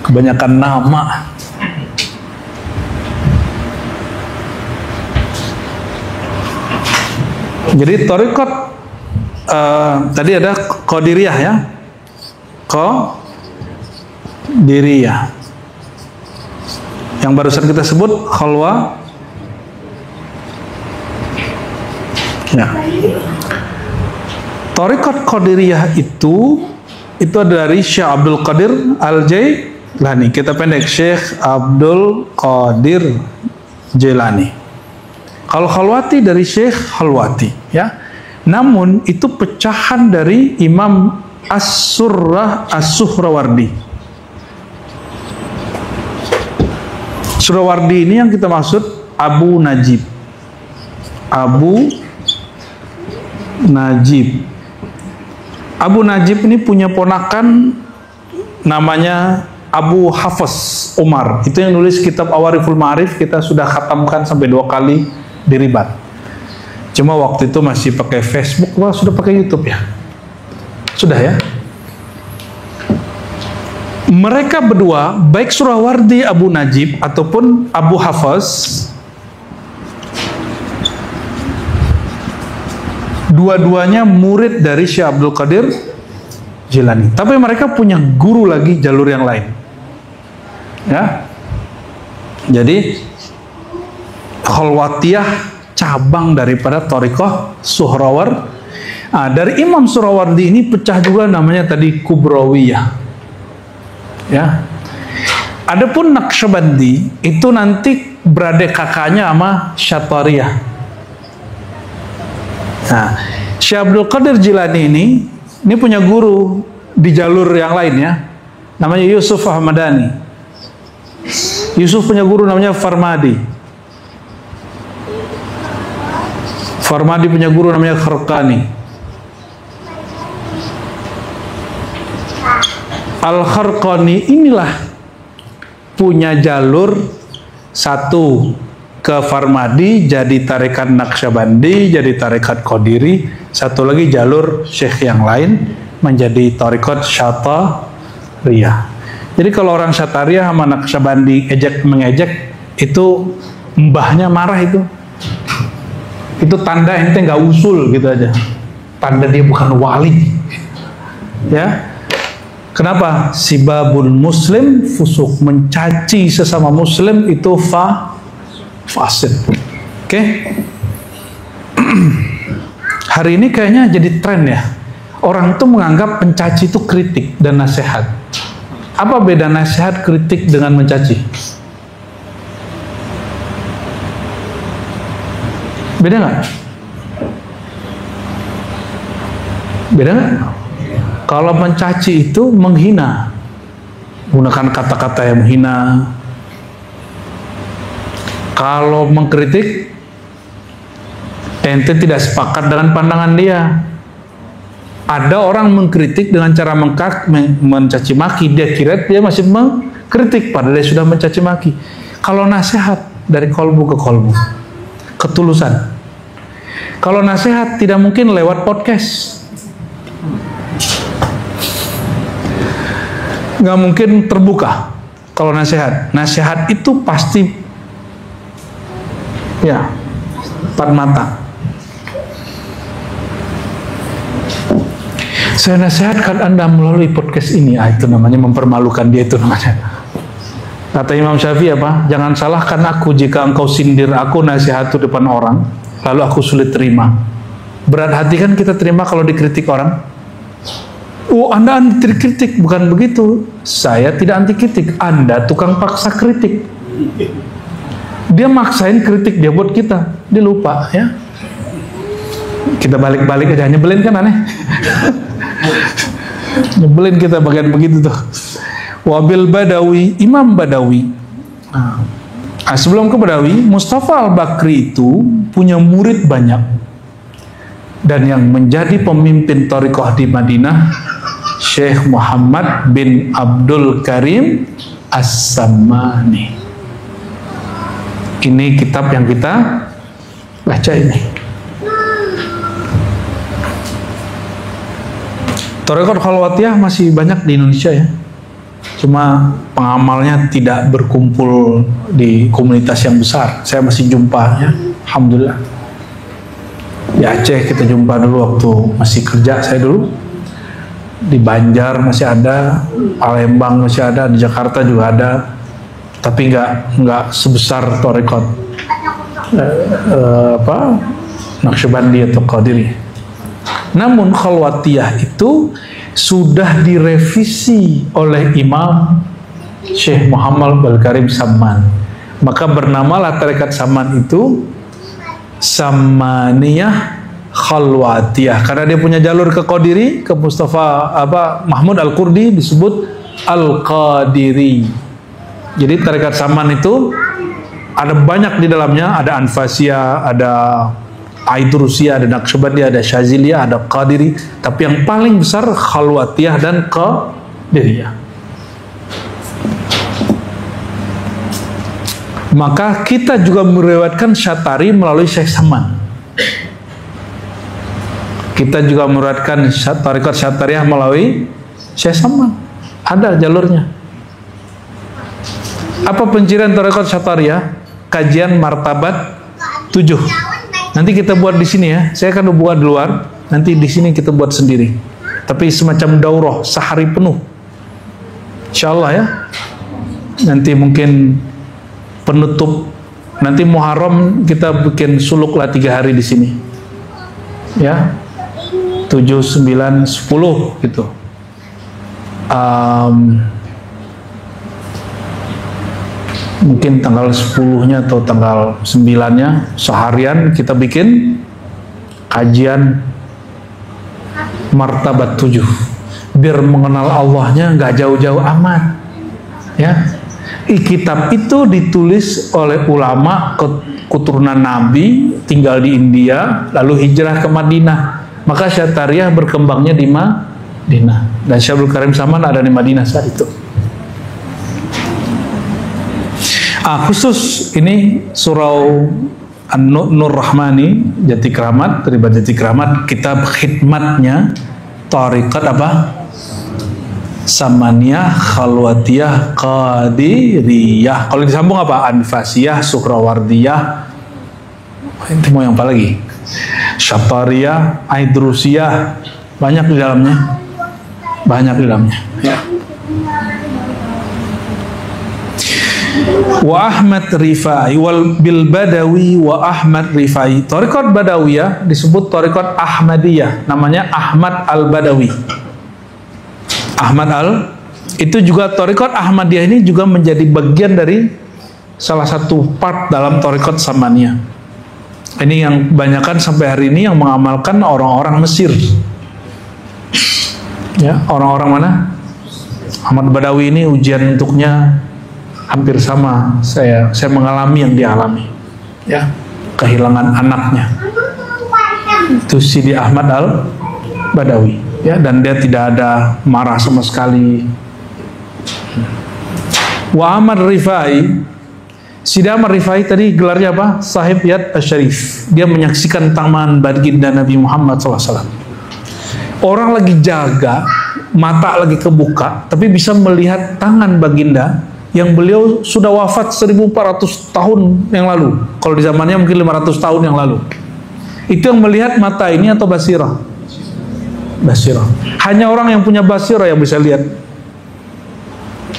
Kebanyakan nama. Jadi thariqat tadi ada Qadiriyah ya. Qadiriyah. Yang barusan kita sebut Khalwa. Ya. Thariqat Qadiriyah itu dari Syekh Abdul Qadir Al-Jailani. Kita pendek, Syekh Abdul Qadir Jailani. Kalau Khalwati dari Syekh Khalwati, ya. Namun itu pecahan dari Imam As-Suhrawardi. Suhrawardi ini yang kita maksud Abu Najib. Abu Najib. Abu Najib ini punya ponakan namanya Abu Hafs Umar. Itu yang nulis kitab Awariful Ma'arif, kita sudah khatamkan sampai 2 kali di Ribat. Cuma waktu itu masih pakai Facebook, wah sudah pakai YouTube ya. Sudah ya. Mereka berdua, baik Surawardi Abu Najib ataupun Abu Hafs, dua-duanya murid dari Syekh Abdul Qadir Jilani. Tapi mereka punya guru lagi jalur yang lain. Ya. Jadi Khalwatiyah cabang daripada thariqah Suhrawar. Dari Imam Surawardi ini pecah juga namanya tadi Kubrawiyah. Ya. Adapun Naqsyabandi itu nanti beradik kakaknya sama Syatariyah. Nah, Syekh Abdul Qadir Jilani ini punya guru di jalur yang lain ya. Namanya Yusuf Ahmadani. Yusuf punya guru namanya Farmadi. Farmadi punya guru namanya Kharqani. Al-Kharqani inilah punya jalur satu ke Farmadi jadi tarekat Naqsyabandi, jadi tarekat Qadiri, satu lagi jalur syekh yang lain menjadi tarekat Syatariyah. Jadi kalau orang Syatariyah sama Naqsyabandi mengejek itu mbahnya marah itu. Itu tanda ente nggak usul gitu aja. Tanda dia bukan wali. Ya. Kenapa? Sibabul muslim fusuk, mencaci sesama muslim itu fasid. Oke. Hari ini kayaknya jadi tren ya. Orang itu menganggap mencaci itu kritik dan nasihat. Apa beda nasihat, kritik dengan mencaci? Beda nggak? Beda nggak? Kalau mencaci itu menghina, gunakan kata-kata yang menghina. Kalau mengkritik, ente tidak sepakat dengan pandangan dia. Ada orang mengkritik dengan cara mencaci maki, dia kira dia masih mengkritik, padahal dia sudah mencaci maki. Kalau nasihat dari kolbu ke kolbu, ketulusan. Kalau nasihat tidak mungkin lewat podcast, nggak mungkin terbuka. Kalau nasihat itu pasti ya empat mata. Saya nasihatkan Anda melalui podcast ini. Itu namanya mempermalukan dia, itu namanya. Kata Imam Syafi'i apa? Jangan salahkan aku jika engkau sindir aku nasihat itu depan orang, lalu aku sulit terima. Berat hati kan kita terima kalau dikritik orang. Oh, Anda anti kritik, bukan begitu. Saya tidak anti kritik, Anda tukang paksa kritik. Dia maksain kritik dia buat kita, dia lupa ya. Kita balik-balik aja, nyebelin kan aneh. Nyebelin kita bagian begitu tuh. Wabil Badawi, Imam Badawi. Sebelum ke Badawi, Mustafa Al-Bakri itu punya murid banyak. Dan yang menjadi pemimpin thariqah di Madinah, Syekh Muhammad bin Abdul Karim As-Sammani. Ini kitab yang kita baca ini. Thariqat Khalwatiyah masih banyak di Indonesia ya. Cuma pengamalnya tidak berkumpul di komunitas yang besar. Saya masih jumpa ya, alhamdulillah. Di Aceh kita jumpa dulu waktu masih kerja saya dulu. Di Banjar masih ada, Palembang masih ada, di Jakarta juga ada. Tapi nggak sebesar Thariqat Naqsyabandi atau Qadiri. Namun Khalwatiyah itu sudah direvisi oleh Imam Syekh Muhammad Abdul Karim Samman. Maka bernamalah tarekat Samman itu Sammaniyah Khalwatiyah, karena dia punya jalur ke Qadiri, ke Mustafa Mahmud Al-Qurdi disebut Al-Qadiri. Jadi tarekat Samman itu ada banyak di dalamnya, ada Anfasiyah, ada Aidrusiyah, ada Naqsyabandiyah, ada Syaziliyah, ada Qadiri, tapi yang paling besar Khalwatiyah dan Qadiriyah. Maka kita juga meriwayatkan Syatari melalui Syekh Samman. Kita juga meriwayatkan Thariqat Syatariyah melalui Syekh Samman. Ada jalurnya. Apa pencirian Thariqat Syatariyah? Kajian martabat 7. Nanti kita buat di sini ya. Saya akan buat di luar. Nanti di sini kita buat sendiri. Tapi semacam daurah sehari penuh. Insyaallah ya. Nanti mungkin penutup, nanti Muharram kita bikin suluk lah 3 hari di sini ya, 7, 9, 10 gitu. Mungkin tanggal 10-nya atau tanggal 9-nya seharian kita bikin kajian martabat 7 biar mengenal Allahnya nggak jauh-jauh amat ya. Kitab itu ditulis oleh ulama keturunan Nabi, tinggal di India, lalu hijrah ke Madinah. Maka Syatariyah berkembangnya di Madinah, dan Syekh Abdul Karim Samman ada di Madinah saat itu. Khusus ini surau An-Nur Rahmani Jati Kramat, Ribat Jati Kramat, kitab khidmatnya Thariqat apa? Samaniyah, Khalwatiyah, Qadiriyah. Kalau disambung apa? Anfasiyah, Sukrawardiyah. Itu mau yang apa lagi? Syatariyah, Aidrusiyah. Banyak di dalamnya. Banyak di dalamnya. Ya. Wa Ahmad Rifai wal bil Badawi wa Ahmad Rifai. Thariqat Badawiyah disebut Thariqat Ahmadiyah. Namanya Ahmad Al-Badawi. Itu juga Thariqat Ahmadiyah ini juga menjadi bagian dari salah satu part dalam Thariqat Samaniyah. Ini yang kebanyakan sampai hari ini yang mengamalkan orang-orang Mesir. Ya, orang-orang mana? Ahmad Badawi ini ujian untuknya hampir sama saya mengalami yang dia alami. Ya, kehilangan anaknya. Itu Sidi Ahmad Al-Badawi. Ya, dan dia tidak ada marah sama sekali. Wa Ahmad Rifai, Sidi Ahmad Rifai tadi gelarnya apa? Sahib Yad Asy-Syarif. Dia menyaksikan taman baginda Nabi Muhammad SAW. Orang lagi jaga, mata lagi kebuka, tapi bisa melihat tangan baginda yang beliau sudah wafat 1400 tahun yang lalu. Kalau di zamannya mungkin 500 tahun yang lalu. Itu yang melihat mata ini atau basirah? Basirah. Hanya orang yang punya basirah yang bisa lihat.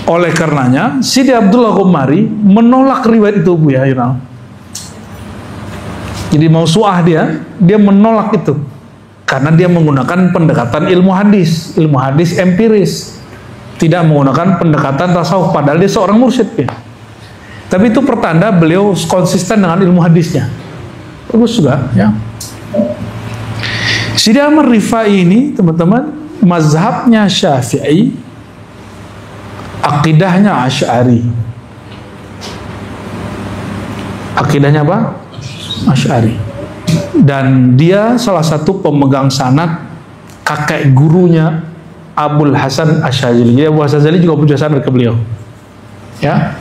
Oleh karenanya Sidi Abdullah Qumari menolak riwayat itu, Bu ya, Yunal. Jadi mausu'ah dia menolak itu karena dia menggunakan pendekatan ilmu hadis empiris, tidak menggunakan pendekatan tasawuf, padahal dia seorang mursyid ya. Tapi itu pertanda beliau konsisten dengan ilmu hadisnya. Bagus juga ya. Sidi Ahmad Rifai ini, teman-teman, mazhabnya Syafi'i, akidahnya Asy'ari. Akidahnya apa? Asy'ari. Dan dia salah satu pemegang sanad kakek gurunya Abul Hasan Asyazili. Jadi Abu Hasan Asyazili juga punya sanad ke beliau. Ya.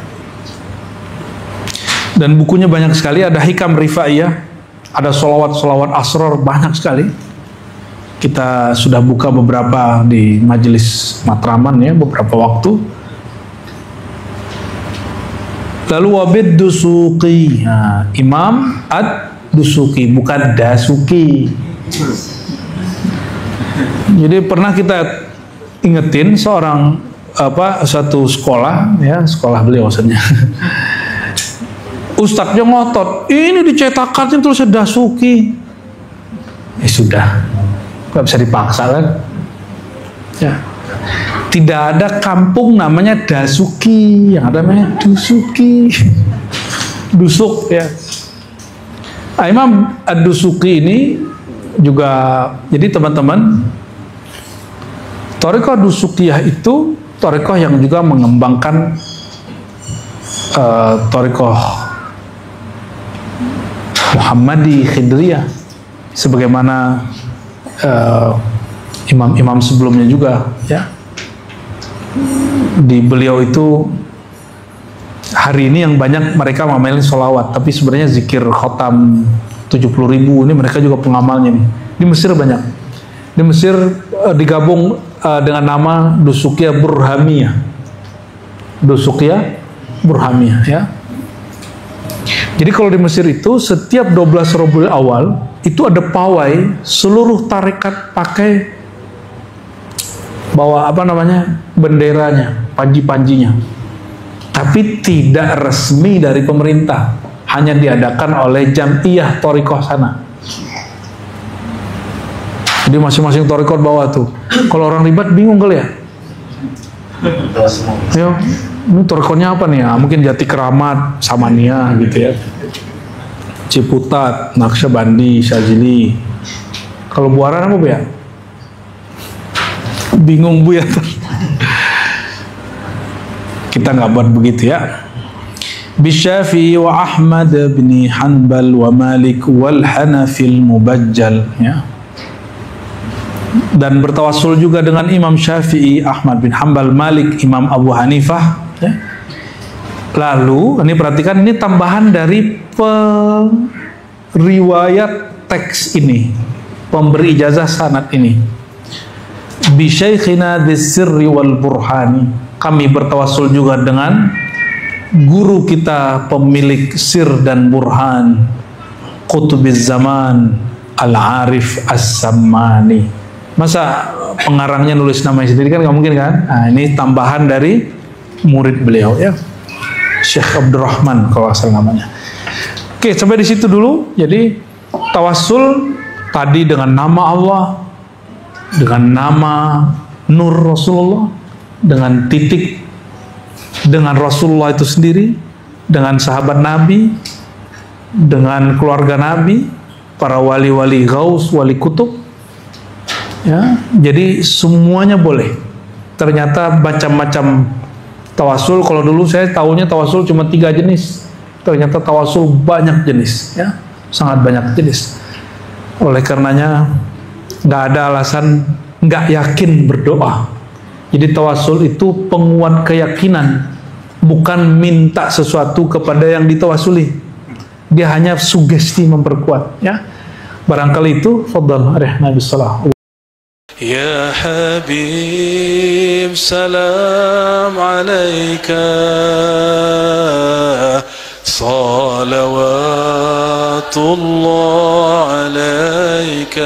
Dan bukunya banyak sekali, ada Hikam Rifaiyah, ada solawat-solawat asrar, banyak sekali. Kita sudah buka beberapa di majelis Matraman ya, beberapa waktu. Lalu Wabid Dusuki, nah, Imam Ad-Dusuki, bukan Dasuki. Jadi pernah kita ingetin seorang satu sekolah ya, sekolah beliau maksudnya. Ustadznya ngotot, ini dicetakannya tulisnya Dasuki. Sudah, nggak bisa dipaksa kan? Ya. Tidak ada kampung namanya Dasuki, yang ada namanya Dusuki. Dusuk ya. Imam Ad-Dusuki ini juga, jadi teman-teman, Thariqah Dusukiyah itu thariqah yang juga mengembangkan thariqah Muhammadi Khidriyah, sebagaimana imam-imam sebelumnya juga ya. Di beliau itu hari ini yang banyak mereka ngamalin sholawat, tapi sebenarnya zikir khotam 70.000 ini mereka juga pengamalnya nih. Di Mesir banyak. Di Mesir digabung dengan nama Dusukiyah Burhamiyah. Dusukiyah Burhamiyah ya. Jadi kalau di Mesir itu setiap 12 Rabiul Awal itu ada pawai, seluruh tarekat pakai bawa benderanya, panji-panjinya. Tapi tidak resmi dari pemerintah, hanya diadakan oleh Jam'iyah Thariqah sana. Jadi masing-masing thariqah bawa tuh. Kalau orang ribet bingung kali ya. Yo, ini thariqahnya apa nih ya? Mungkin Jati Keramat, Samania gitu ya. Ciputat, Naqsyabandi, Syazili. Kalau Buaran apa Bu ya? Bingung Bu ya. Kita nggak buat begitu ya. Bisyafi'i wa Ahmad bin Hanbal wa Malik wal Hanafil Mubajjal ya. Dan bertawassul juga dengan Imam Syafi'i, Ahmad bin Hanbal, Malik, Imam Abu Hanifah ya. Lalu ini perhatikan, ini tambahan dari riwayat teks ini, pemberi ijazah sanad ini. Bi syaikhina dzirri wal burhani, kami bertawassul juga dengan guru kita pemilik sir dan burhan, Qutubiz Zaman Al-Arif As-Sammani. Masa pengarangnya nulis namanya sendiri kan nggak mungkin kan? Nah, ini tambahan dari murid beliau ya, Syekh Abdurrahman kalau asal namanya. Oke, sampai di situ dulu. Jadi tawassul tadi dengan nama Allah, dengan nama Nur Rasulullah, dengan titik, dengan Rasulullah itu sendiri, dengan sahabat Nabi, dengan keluarga Nabi, para wali-wali gaus, wali kutub. Ya, jadi semuanya boleh. Ternyata macam-macam tawassul. Kalau dulu saya tahunya tawassul cuma 3 jenis. Ternyata tawassul banyak jenis, ya, sangat banyak jenis. Oleh karenanya nggak ada alasan nggak yakin berdoa. Jadi tawassul itu penguat keyakinan, bukan minta sesuatu kepada yang ditawasuli. Dia hanya sugesti memperkuat. Ya, barangkali itu. Fadhal Nabi sallallahu. يا حبيب سلام عليك صلوات الله عليك